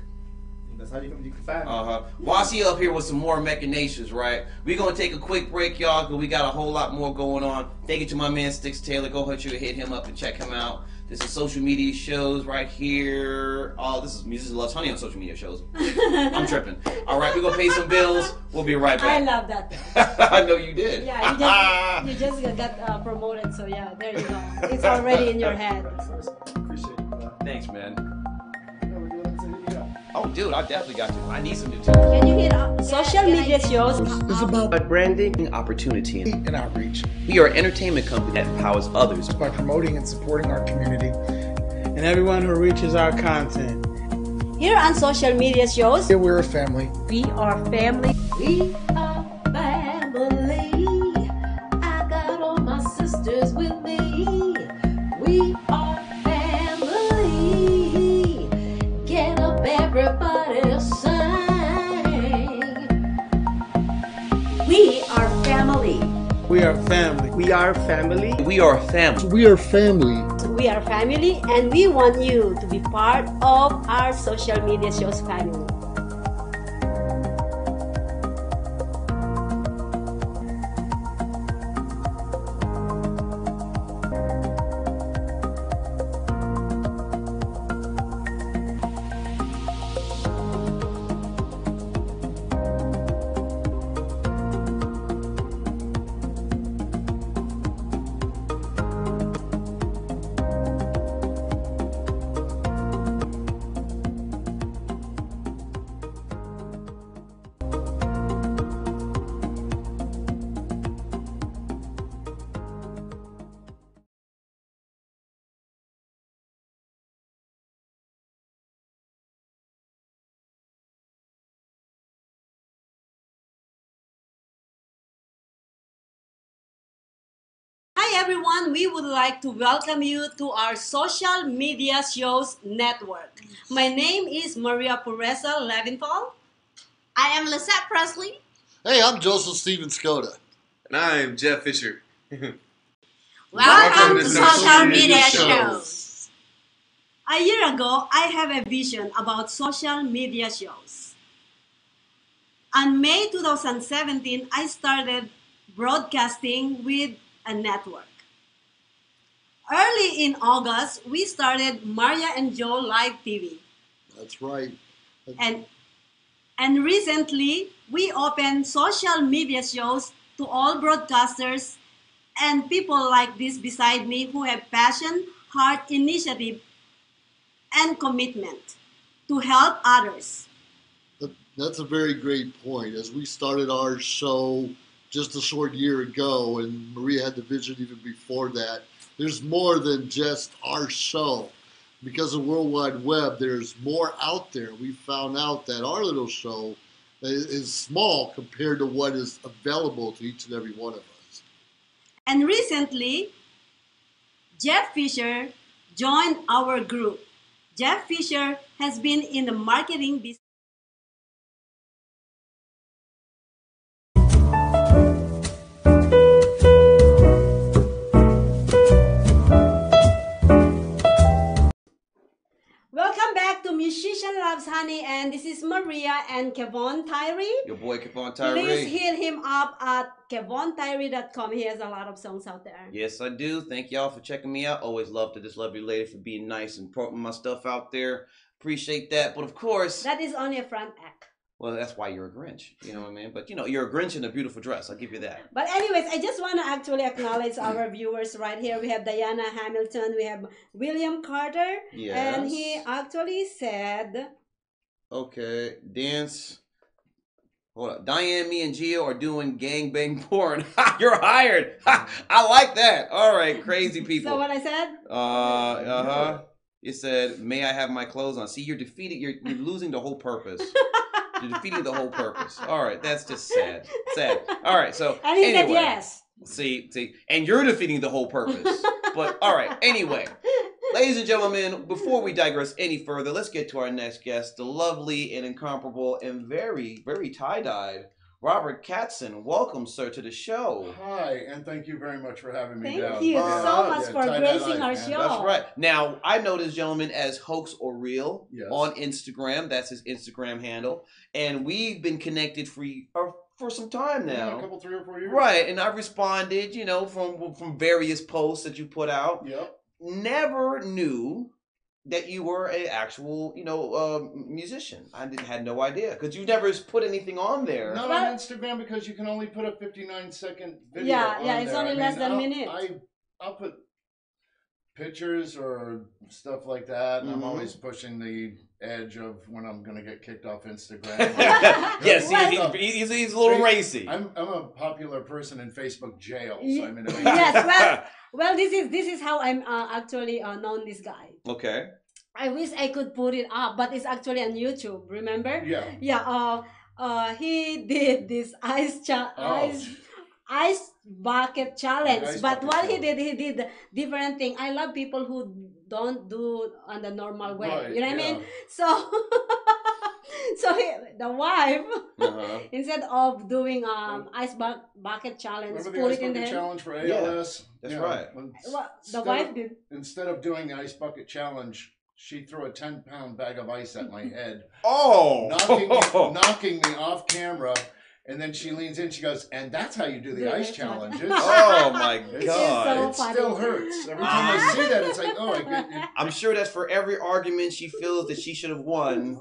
That's how you can find me. While she up here with some more machinations, right? We're gonna take a quick break, y'all, because we got a whole lot more going on. Thank you to my man Stix Taylor. Go ahead and hit him up and check him out. This is social media shows right here. Oh, this is Music Loves Honey on social media shows. I'm tripping. All right, we're gonna pay some bills. We'll be right I back. love that. I know you did. Yeah, you just got promoted, so yeah, there you go. It's already in your head. Appreciate you. Thanks, man. We're doing it to hit you up. Oh, dude, I definitely got to. I need some new tunes. Can you hit social media shows? It's about Branding, opportunity, and outreach we are an entertainment company that empowers others. by promoting and supporting our community and everyone who reaches our content. Here on social media shows, Here we're a family. we are family. We are family. I got all my sisters with me. We are family. Get up, everybody, sing. We are family. We are family. We are family. We are a family. We are family. We are family, and we want you to be part of our social media shows family. Hi everyone, we would like to welcome you to our social media shows network. My name is Maria Puresa Leventhal. I am Lisette Presley. Hey, I'm Joseph Steven Skoda. And I'm Jeff Fisher. Welcome to Social Media Shows. A year ago, I have a vision about social media shows. On May 2017, I started broadcasting with a network. Early in August, we started Maria and Joe Live TV. That's right. And recently, we opened social media shows to all broadcasters and people like this beside me who have passion, heart, initiative, and commitment to help others. That's a very great point. As we started our show just a short year ago, and Maria had the vision even before that, there's more than just our show. Because of World Wide Web, there's more out there. We found out that our little show is small compared to what is available to each and every one of us. And recently, Jeff Fisher joined our group. Jeff Fisher has been in the marketing business. Welcome back to Musician Loves Honey, and this is Maria and Kevon Tyree. Your boy Kevon Tyree. Please hit him up at kevontyree.com. He has a lot of songs out there. Yes, I do. Thank y'all for checking me out. Always love to this lovely lady for being nice and promoting my stuff out there. Appreciate that. But of course, that is only a front act. Well, that's why you're a Grinch. You know what I mean? But, you know, you're a Grinch in a beautiful dress. I'll give you that. But anyways, I just want to actually acknowledge our viewers right here. We have Diana Hamilton. We have William Carter. Yes. And he actually said... Okay. Dance. Hold up. Diane, me, and Gio are doing gangbang porn. You're hired. I like that. All right. Crazy people. So what I said? You said, may I have my clothes on? See, you're defeating. You're losing the whole purpose. You're defeating the whole purpose. All right, that's just sad. Sad. All right, so and he anyway, said yes. See, and you're defeating the whole purpose. But all right, anyway, ladies and gentlemen, before we digress any further, let's get to our next guest, the lovely and incomparable and very, very tie-dyed Robert Katzen. Welcome, sir, to the show. Hi, and thank you very much for having me down. Thank you so much for gracing our show. That's right. Now, I know this gentleman as Hoax or Real on Instagram. That's his Instagram handle. And we've been connected for some time now. Yeah, a couple, 3 or 4 years. Right, and I've responded, you know, from various posts that you put out. Yep. Never knew that you were an actual, you know, musician. Had no idea because you never put anything on there. Not on Instagram because you can only put a 59-second video. Yeah, it's only less than a minute. I'll put pictures or stuff like that, and I'm always pushing the edge of when I'm going to get kicked off Instagram. Yes, he's a little racy. I'm a popular person in Facebook jail, so I'm in a yes, well, this is how I'm actually known this guy. Okay. I wish I could put it up, but it's actually on YouTube. Remember? Yeah. Yeah. He did this ice bucket challenge, but what he did different thing. I love people who don't do on the normal way. Right, you know what I mean? So. The wife, instead of doing ice bucket challenge, Remember put the it in ice bucket the challenge for ALS? That's right. The wife did. Instead of doing the ice bucket challenge, she threw a 10-pound bag of ice at my head. Oh! Knocking me off camera. And then she leans in, she goes, and that's how you do the ice challenges. Oh my God. It still hurts. Every time I see that, it's like, oh, I'm sure that's for every argument she feels that she should have won.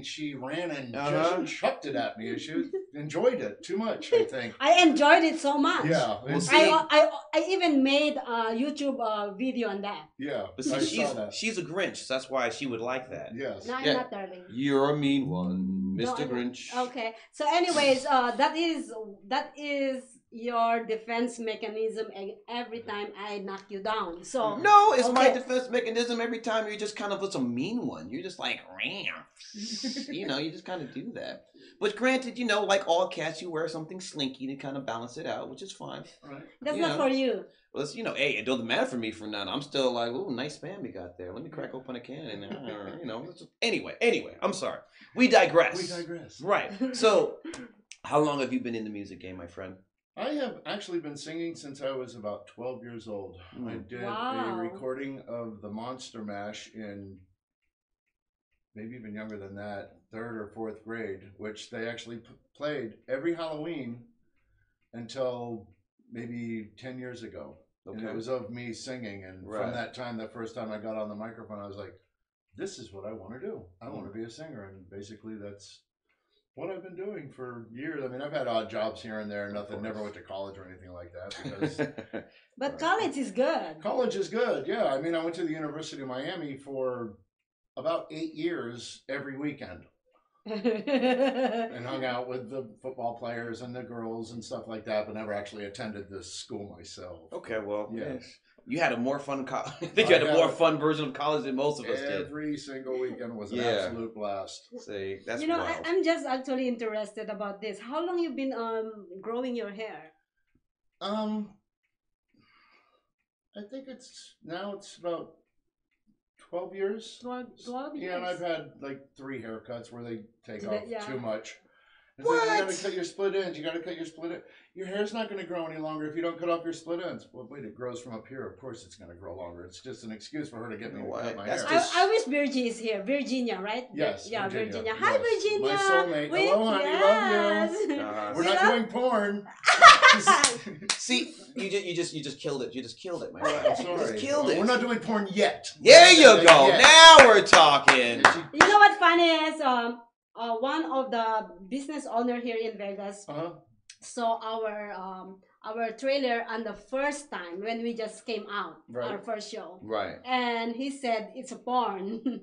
She ran and just chucked it at me. She enjoyed it too much, I think. I enjoyed it so much. Yeah. I even made a YouTube video on that. Yeah. But see, she's a Grinch, so that's why she would like that. Yes. No, I'm not, darling. You're a mean one, Mr. Grinch. Okay. So anyways, that is your defense mechanism every time I knock you down. So no, it's my defense mechanism every time you're just kind of a mean one. You're just like, you know, you just kind of do that. But granted, you know, like all cats, you wear something slinky to kind of balance it out, which is fine. Right. That's not for you. Well, it's, you know, hey, it doesn't matter for me for none. I'm still like, ooh, nice spam you got there. Let me crack open a can and you know. Anyway, I'm sorry. We digress. Right. So, how long have you been in the music game, my friend? I have actually been singing since I was about 12 years old. I did a recording of the Monster Mash in maybe even younger than that, 3rd or 4th grade, which they actually played every Halloween until maybe 10 years ago. Okay. And it was of me singing. And from that time, the first time I got on the microphone, I was like, this is what I want to do. I want to be a singer. And basically that's what I've been doing for years. I mean, I've had odd jobs here and there, never went to college or anything like that. Because, but college is good. College is good, yeah. I mean, I went to the University of Miami for about 8 years every weekend. And hung out with the football players and the girls and stuff like that, but never actually attended this school myself. Okay, well, yes. You had a more fun I think you had a more fun version of college than most of us did. Every single weekend was an absolute blast. See, that's you know, I'm just actually interested about this. How long you been growing your hair? I think it's about 12 years. 12 years. Yeah, and I've had like 3 haircuts where they take off too much. And what? So you gotta cut your split ends. You gotta cut your split ends. Your hair's not gonna grow any longer if you don't cut off your split ends. Well, wait, it grows from up here. Of course it's gonna grow longer. It's just an excuse for her to get me to cut my hair. I wish Virgie is here. Virginia, right? Yes. Yeah, Virginia. Hi, Virginia. My soulmate. Hello, honey. Love you. We're not doing porn. See, you just killed it. You just killed it, my friend. I'm sorry. You just killed it. We're not doing porn yet. There you go. Now we're talking. You know what funny is? One of the business owner here in Vegas saw our trailer on the first time when we just came out, our first show. Right. And he said it's a porn.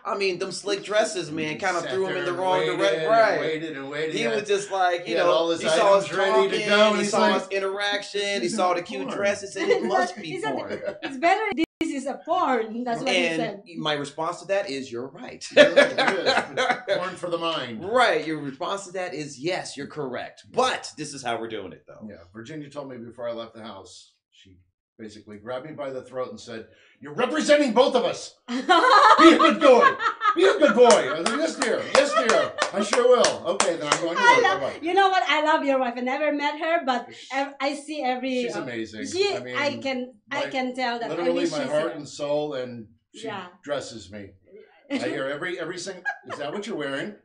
I mean, them slick dresses, man, kind of threw him in the wrong direction. Right. Waited. He was just like, you know, he saw us talking, he saw us interaction, he saw the cute dresses, and it must be porn. It's better. This is a porn. That's what he said. My response to that is, you're right. Porn for the mind. Right. Your response to that is, yes, you're correct. But this is how we're doing it, though. Yeah. Virginia told me before I left the house, she basically grabbed me by the throat and said, you're representing both of us. Be a good boy. Be a good boy. I was like, yes, dear. Yes, dear. I sure will. Okay, then I'm going to work. You know what? I love your wife. I never met her, but I see every... She's amazing. I can tell that. Literally my heart and soul, and she dresses me. I hear every single... Is that what you're wearing?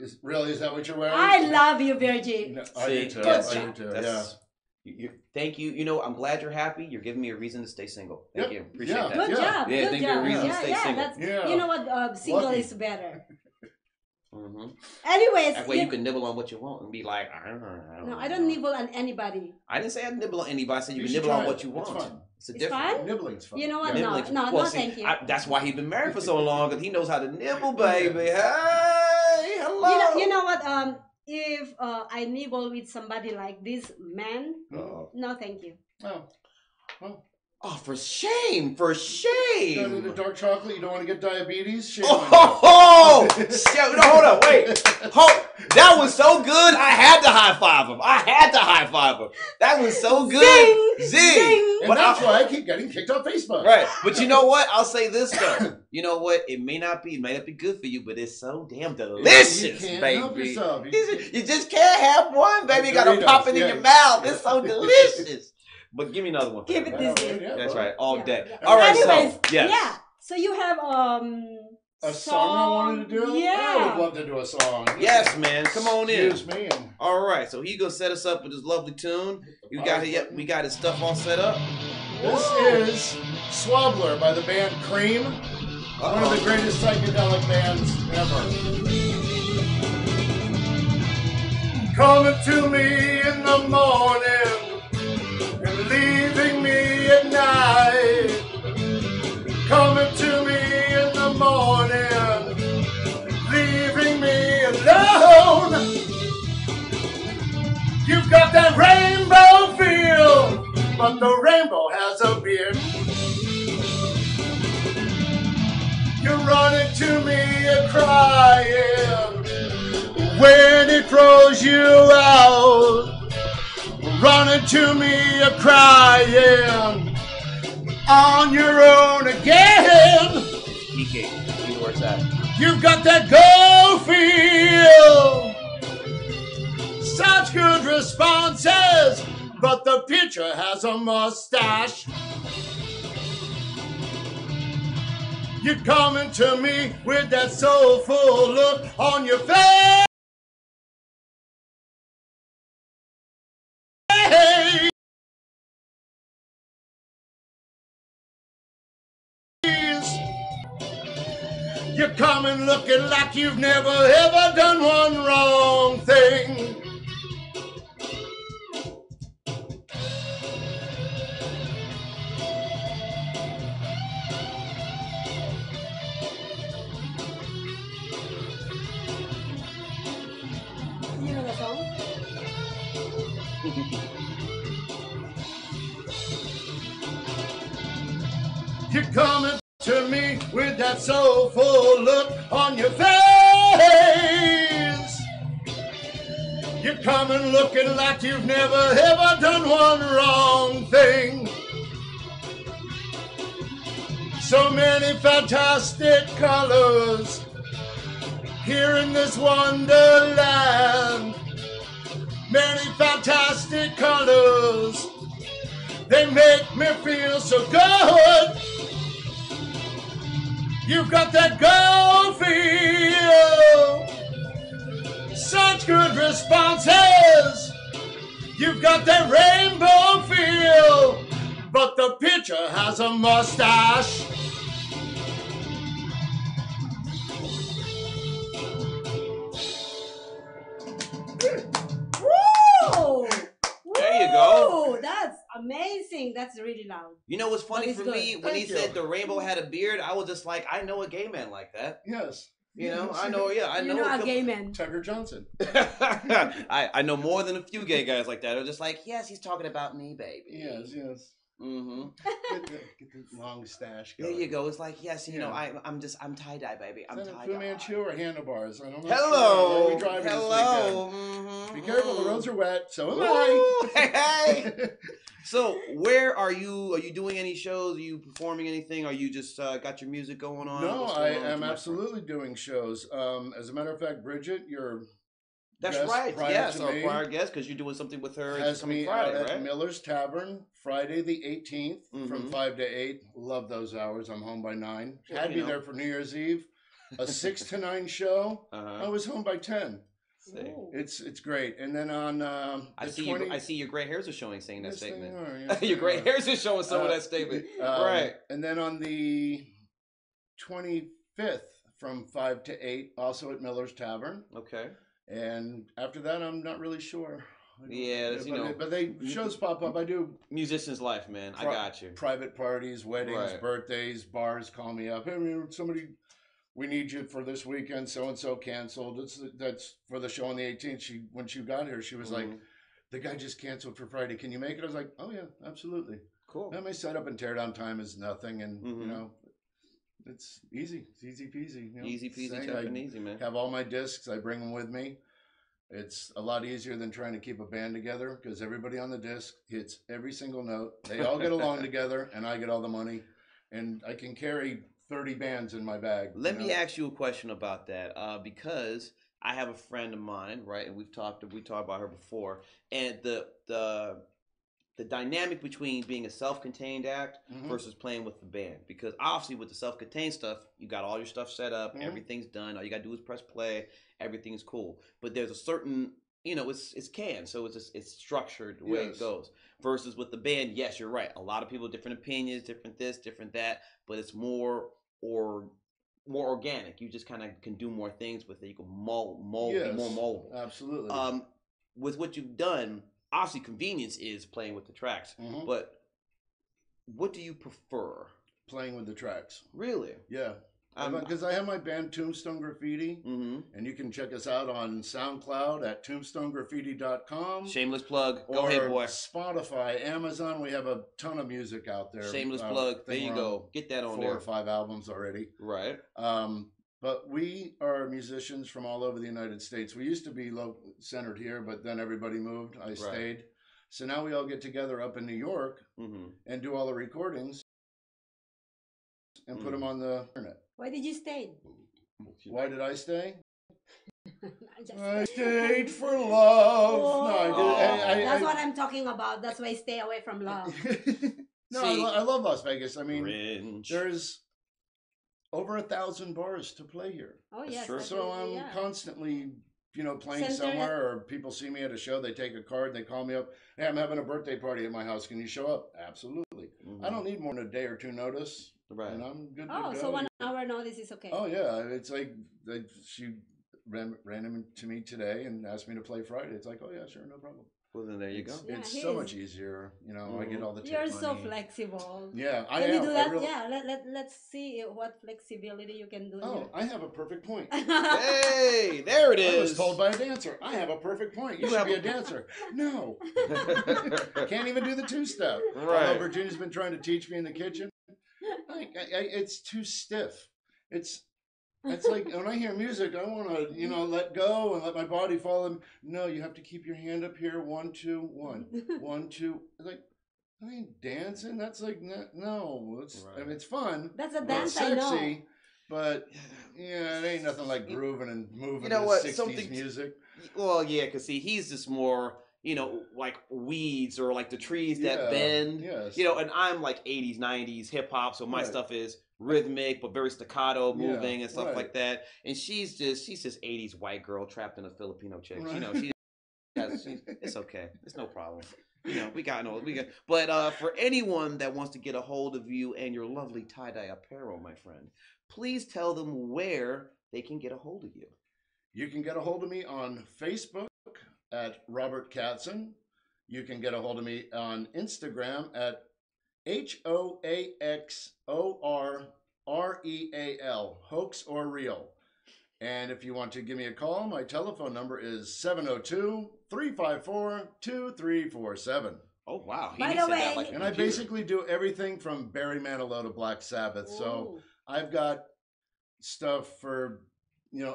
Is that what you're wearing? I love you, Virgie. No, I do too. I do too. Yeah. Thank you. You know, I'm glad you're happy. You're giving me a reason to stay single. Thank you. Appreciate that. Good job. Yeah, thank you. A reason to stay single. You know what? Single is better. Mm-hmm. Anyways, that way you can nibble on what you want and be like, I don't know. I don't nibble on anybody. I didn't say I nibble on anybody. I said you can nibble on what you want. It's fun. It's different. Nibbling's fun. You know what? Nibbling's No, thank you. That's why he's been married for so long, because he knows how to nibble, baby. Hey, hello. You know what? If I nibble with somebody like this man, no, thank you. Oh, for shame! For shame! The dark chocolate, you don't want to get diabetes? Shame no, hold on, wait. That was so good, I had to high-five him. That was so good. Zing! And that's why I keep getting kicked off Facebook. Right, but you know what? I'll say this, though. You know what? It may not be good for you, but it's so damn delicious, you can't baby. Help yourself. You just can't have one, baby. You got to pop it in your mouth. It's so delicious. But give me another one. Keep it this way. That's right, all day. All right, anyways, so yes. Yeah. So you have a song I wanted to do? Yeah. I would love to do a song. Yes, man. Come on in. Excuse me. All right, so he's gonna set us up with this lovely tune. We got his stuff all set up. This is Swabbler by the band Cream. One of the greatest psychedelic bands ever. Coming to me in the morning and leaving me at night. Coming to me in the morning, leaving me alone. throws you out, running to me a crying, on your own again. Speaking, you know where's that? You've got that go feel, such good responses, but the pitcher has a mustache. You're coming to me with that soulful look on your face. You're coming looking like you've never ever done one wrong thing. You know the song? You're coming to me with that soulful look on your face. You're coming looking like you've never ever done one wrong thing. So many fantastic colors here in this wonderland. Many fantastic colors, they make me feel so good. You've got that go feel, such good responses. You've got that rainbow feel, but the pitcher has a mustache. Woo! There you go. Woo! That's amazing. That's really loud. You know what's funny But for it's me? good. When Thank he you. said the rainbow had a beard, I was just like, I know a gay man like that. Yes. You know, I know, yeah, I You know. know a couple- gay man. Tucker Johnson. I know more than a few gay guys like that. They're just like, yes, he's talking about me, baby. Yes, yes. Mm-hmm. Get the long stash There going. you go. It's like, yes, you know, Yeah. I'm tie dye, baby. I'm Is that a tie Fu dye. Manchu or handlebars? I don't know. Hello. Where are we driving Hello. this weekend? Mm-hmm. Be careful, the roads are wet. So am Ooh, I. hey. So, where are you? Are you doing any shows? Are you performing anything? Are you just got your music going on? No, What's I going on with am you, my absolutely doing shows. As a matter of fact, Bridgett, your That's guest right. prior Yes, to our me prior guest, because you're doing something with her. has coming me Friday, out at right? Miller's Tavern Friday the 18th from Mhm. 5 to 8. Love those hours. I'm home by 9. Well, Had you me know. there for New Year's Eve. A 6 to 9 show. I was home by 10. See. Ooh. It's great. And then on I the see 20... you. I see your gray hairs are showing, saying that Yes, they statement. are, yes, Your they gray are. hairs are showing some of that statement. Right. And then on the 25th from 5 to 8, also at Miller's Tavern. Okay. And after that, I'm not really sure. Yeah, that's, but they shows pop up. I do musician's life, man. I got you. Private parties, weddings, Right. birthdays, bars call me up. Hey, somebody, we need you for this weekend. So and so canceled. That's for the show on the 18th. When she got here, she was like, "The guy just canceled for Friday. Can you make it?" I was like, "Oh yeah, absolutely." Cool. And my setup and teardown time is nothing, and you know, it's easy. It's easy peasy. You know? Easy peasy, Sing, tough I and easy, man. Have all my discs. I bring them with me. It's a lot easier than trying to keep a band together because everybody on the disc hits every single note. They all get along together, and I get all the money. And I can carry 30 bands in my bag. Let me ask you a question about that, because I have a friend of mine, right, and we talked about her before, and the dynamic between being a self-contained act versus playing with the band. Because obviously with the self-contained stuff, you got all your stuff set up, everything's done, all you gotta do is press play, everything's cool. But there's a certain, it's canned, so it's structured the way it goes. Versus with the band, yes, you're right. A lot of people, different opinions, different this, different that, but it's more organic. You just kind of can do more things with it. You can mold, be more moldable. Absolutely. With what you've done, obviously convenience is playing with the tracks, but what do you prefer? Playing with the tracks. Really? Yeah. Because I have my band Tombstone Graffiti, and you can check us out on SoundCloud at tombstonegraffiti.com. Shameless plug. Go or ahead, boy. Spotify, Amazon. We have a ton of music out there. Shameless plug. There you go. Get that on 4 there. 4 or 5 albums already. Right. But But we are musicians from all over the United States. We used to be centered here, but then everybody moved. I stayed. So now we all get together up in New York and do all the recordings and put them on the internet. Why did you stay? Why did I stay? I stayed for love. Oh, No, that's what I'm talking about. That's why I stay away from love. No, I love Las Vegas. I mean, there's over 1,000 bars to play here. Oh, yes. So I'm constantly, playing somewhere, or people see me at a show, they take a card, they call me up. Hey, I'm having a birthday party at my house. Can you show up? Absolutely. I don't need more than a day or two notice. Right. And I'm good to go. So 1 hour notice is okay. Oh, yeah. It's like she ran him to me today and asked me to play Friday. It's like, oh, yeah, sure, no problem. Well, then there you go. It's so much easier. I get all the tip You're money. so flexible. Yeah, I am. Can you do that? Yeah, let's see what flexibility you can do. Oh, I have a perfect point. Hey, there it is. I was told by a dancer, I have a perfect point. You should be a dancer. No. Can't even do the two-step. Right. Although Virginia's been trying to teach me in the kitchen. It's too stiff. It's like when I hear music, I want to, let go and let my body fall in. No, you have to keep your hand up here. 1, 2, 1, 1, 2. Like, I ain't dancing. That's like, no. I mean, it's fun. That's a dance, it's sexy, I know. But, it ain't nothing like grooving and moving to 60s music. Well, yeah, because see, he's just more, like weeds or like the trees that bend. Yes. And I'm like 80s, 90s hip hop, so my stuff is rhythmic but very staccato moving and stuff like that. And she's just 80s white girl trapped in a Filipino chick. Right. It's okay. It's no problem. We got. But for anyone that wants to get a hold of you and your lovely tie-dye apparel, my friend, please tell them where they can get a hold of you. You can get a hold of me on Facebook at Robert Katzen. You can get a hold of me on Instagram at HOAXORREAL, Hoax or Real. And if you want to give me a call, my telephone number is 702-354-2347. Oh, wow. By the way, and I basically do everything from Barry Manilow to Black Sabbath. Ooh. So I've got stuff for,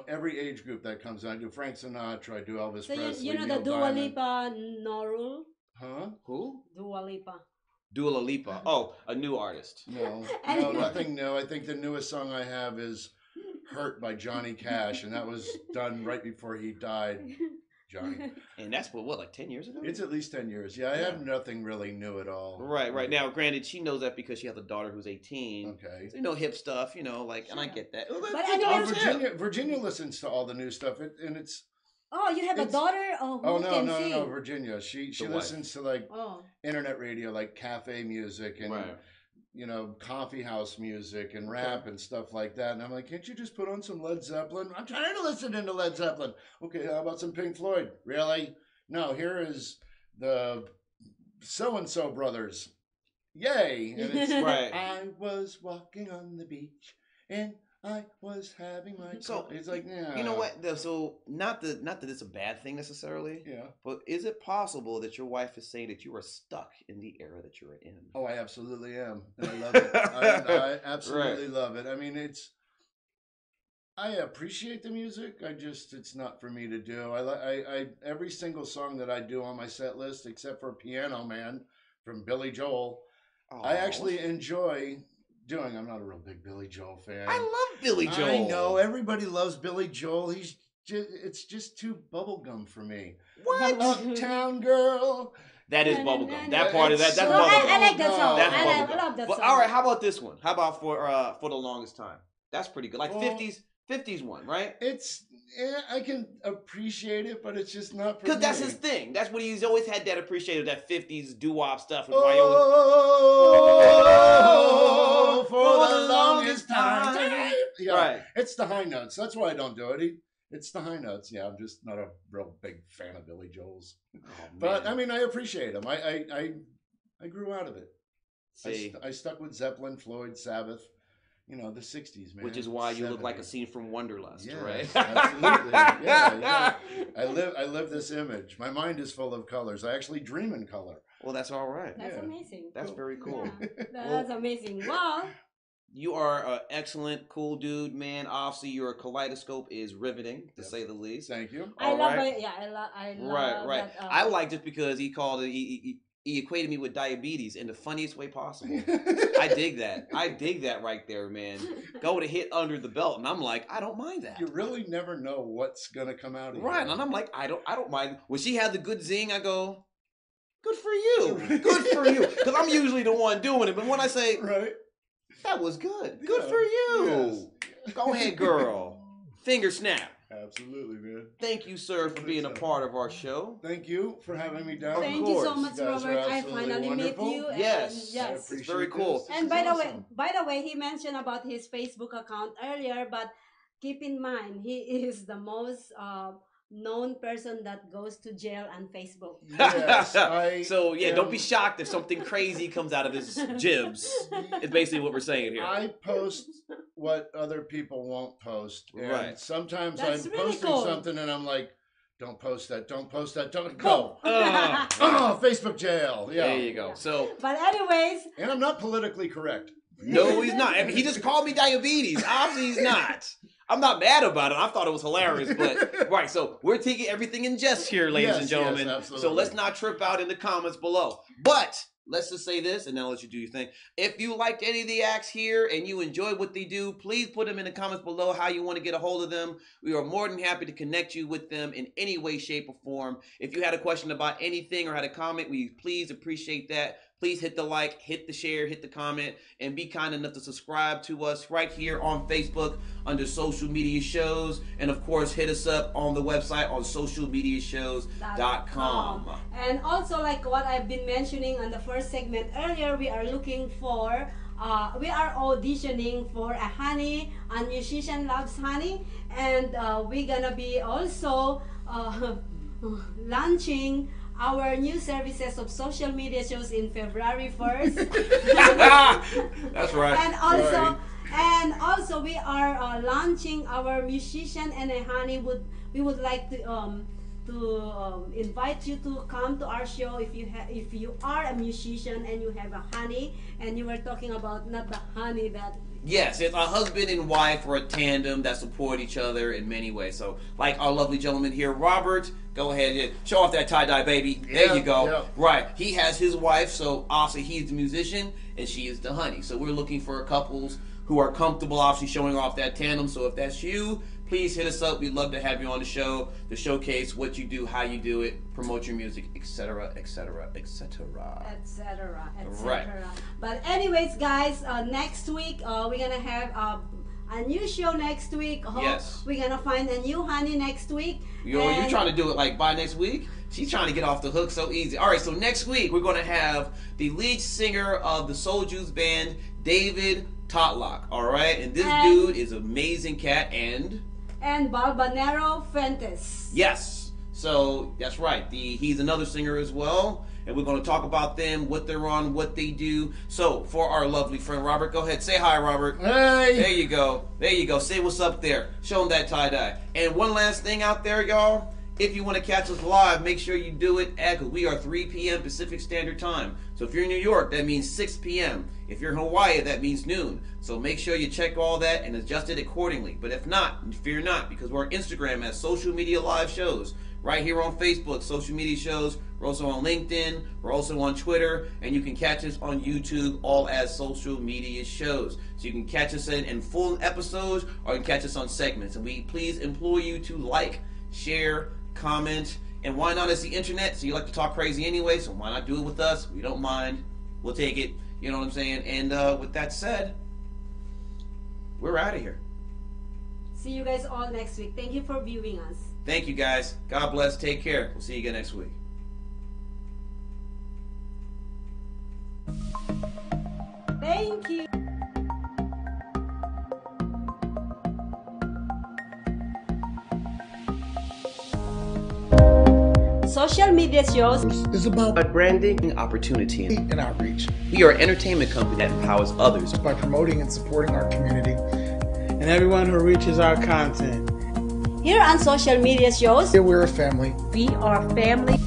every age group that comes in. I do Frank Sinatra, I do Elvis Presley. So you know the Dua Lipa No Rule? Huh? Who? Dua Lipa. Dua Lipa. Oh, a new artist. No, nothing new. I think the newest song I have is Hurt by Johnny Cash, and that was done right before he died. Johnny. And that's what, like 10 years ago? It's at least 10 years. Yeah, I have nothing really new at all. Right. Now, granted, she knows that because she has a daughter who's 18. Okay. So, hip stuff, and I get that. But anyway, Virginia listens to all the new stuff, and it's... Oh, you have a daughter? Oh, no, Virginia. She listens to, like, internet radio, like cafe music and... Right. Coffee house music and rap and stuff like that. And I'm like, can't you just put on some Led Zeppelin? I'm trying to listen into Led Zeppelin. Okay, how about some Pink Floyd? Really? No, here is the so-and-so brothers. Yay! And it's right. I was walking on the beach and I was having my... So it's like, yeah. You know what? So not that it's a bad thing necessarily. Yeah. But is it possible that your wife is saying that you are stuck in the era that you're in? Oh, I absolutely am, and I love it. I absolutely love it. I mean, I appreciate the music. It's not for me to do. I every single song that I do on my set list, except for Piano Man from Billy Joel, I actually enjoy doing. I'm not a real big Billy Joel fan. I love Billy Joel. I know everybody loves Billy Joel. It's just too bubblegum for me. What? Uptown Girl. That is bubblegum. That part of that's bubblegum. I like that song. I love that song. All right, how about this one? How about for the longest time? That's pretty good. Like 50s one, right? I can appreciate it, but it's just not for me. Because that's his thing. That's what he's always had, that appreciated, that 50s doo-wop stuff. For the longest time. Yeah, right. It's the high notes. That's why I don't do it. It's the high notes. Yeah, I'm just not a real big fan of Billy Joel's. But, I mean, I appreciate him. I grew out of it. See. I stuck with Zeppelin, Floyd, Sabbath. The 60s, man. Which is why you 70s. Look like a scene from Wonderlust, right? Absolutely. Yeah. I live this image. My mind is full of colors. I actually dream in color. Well, that's all right. That's amazing. That's very cool. Yeah, that's amazing. Well, You are an excellent, cool dude, man. Obviously, your kaleidoscope is riveting, to say the least. Thank you. I love Right. that, I like just because he called it. He equated me with diabetes in the funniest way possible. I dig that. I dig that right there, man. Go to hit under the belt, and I'm like, I don't mind that. You really never know what's gonna come out of you. Right, and I'm like, I don't mind. When she had the good zing, I go, good for you, good for you, because I'm usually the one doing it. But when I say, right. That was good. Good for you. Yes. Go ahead, girl. Finger snap. Absolutely, man. Thank you, sir, for being a part of our show. Thank you for having me down. Thank you so much, Robert. I finally met you. Yes. Yes. It's very cool. And by the way, he mentioned about his Facebook account earlier, but keep in mind, he is the most known person that goes to jail on Facebook. Yes, don't be shocked if something crazy comes out of his jibs. It's basically what we're saying here. I post what other people won't post. And right. Sometimes That's I'm really posting cool. something and I'm like, don't post that, don't go. Facebook jail. Yeah. There you go. So, but anyways. And I'm not politically correct. No, he's not. I mean, he just called me diabetes. Obviously, he's not. I'm not mad about it. I thought it was hilarious, but right. So we're taking everything in jest here, ladies and gentlemen. Yes, so let's not trip out in the comments below. But let's just say this, and then I'll let you do your thing. If you liked any of the acts here and you enjoyed what they do, please put them in the comments below how you want to get a hold of them. We are more than happy to connect you with them in any way, shape, or form. If you had a question about anything or had a comment, we please appreciate that. Please hit the like, hit the share, hit the comment, and be kind enough to subscribe to us right here on Facebook under Social Media Shows. And of course, hit us up on the website on socialmediashows.com. And also, like what I've been mentioning on the first segment earlier, we are looking for, we are auditioning for a honey, a musician loves honey. And we're gonna be also launching our new services of social media shows in February 1st. That's right. And also we are launching our musician and a honey. We would like to invite you to come to our show if you are a musician and you have a honey, and you were talking about not the honey that. Yes, it's a husband and wife or a tandem that support each other in many ways. So, like our lovely gentleman here, Robert, go ahead and show off that tie-dye, baby. There you go. Yeah. Right. He has his wife, so obviously he's the musician and she is the honey. So we're looking for couples who are comfortable, obviously, showing off that tandem. So if that's you, please hit us up. We'd love to have you on the show to showcase what you do, how you do it, promote your music, etc., etc., etc., etc., etc. Right. But anyways, guys, next week we're gonna have a new show next week. Yes. We're gonna find a new honey next week. Yo, you trying to do it like by next week? She's trying to get off the hook so easy. All right, so next week we're gonna have the lead singer of the Soul Juice band, David Totlock. All right, and this dude is amazing cat and Balbanero Fuentes. Yes, so that's right. He's another singer as well, and we're going to talk about them, what they're on, what they do. So for our lovely friend Robert, go ahead, say hi, Robert. Hey. There you go. There you go. Say what's up there. Show them that tie-dye. And one last thing out there, y'all. If you want to catch us live, make sure you do it because we are 3 p.m. Pacific Standard Time. So if you're in New York, that means 6 p.m. If you're in Hawaii, that means noon. So make sure you check all that and adjust it accordingly. But if not, fear not, because we're on Instagram as Social Media Live Shows. Right here on Facebook, Social Media Shows. We're also on LinkedIn. We're also on Twitter. And you can catch us on YouTube, all as Social Media Shows. So you can catch us in full episodes or you can catch us on segments. And we please implore you to like, share, comment, and why not? It's the internet, so you like to talk crazy anyway, so why not do it with us? We don't mind. We'll take it. You know what I'm saying? And with that said, we're out of here. See you guys all next week. Thank you for viewing us. Thank you, guys. God bless. Take care. We'll see you again next week. Thank you. Social media shows is about branding, opportunity, and outreach. We are an entertainment company that empowers others by promoting and supporting our community and everyone who reaches our content. Here on social media shows, here we're a family. We are family.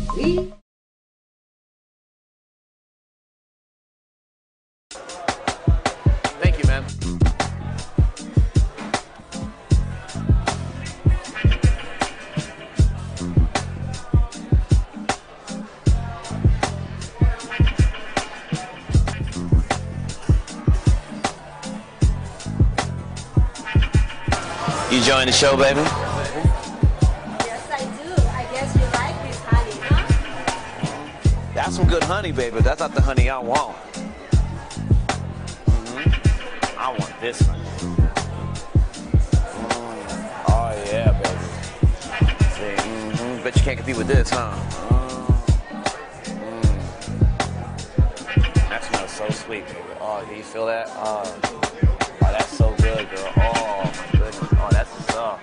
Thank you, man. enjoying the show, baby? Yes, I do. I guess you like this honey, huh? That's some good honey, baby. That's not the honey I want. I want this honey. Oh, yeah, baby. See, bet you can't compete with this, huh? That smells so sweet, baby. Oh, can you feel that? Oh, that's so good, girl. Oh, my goodness. Oh, that's the stuff.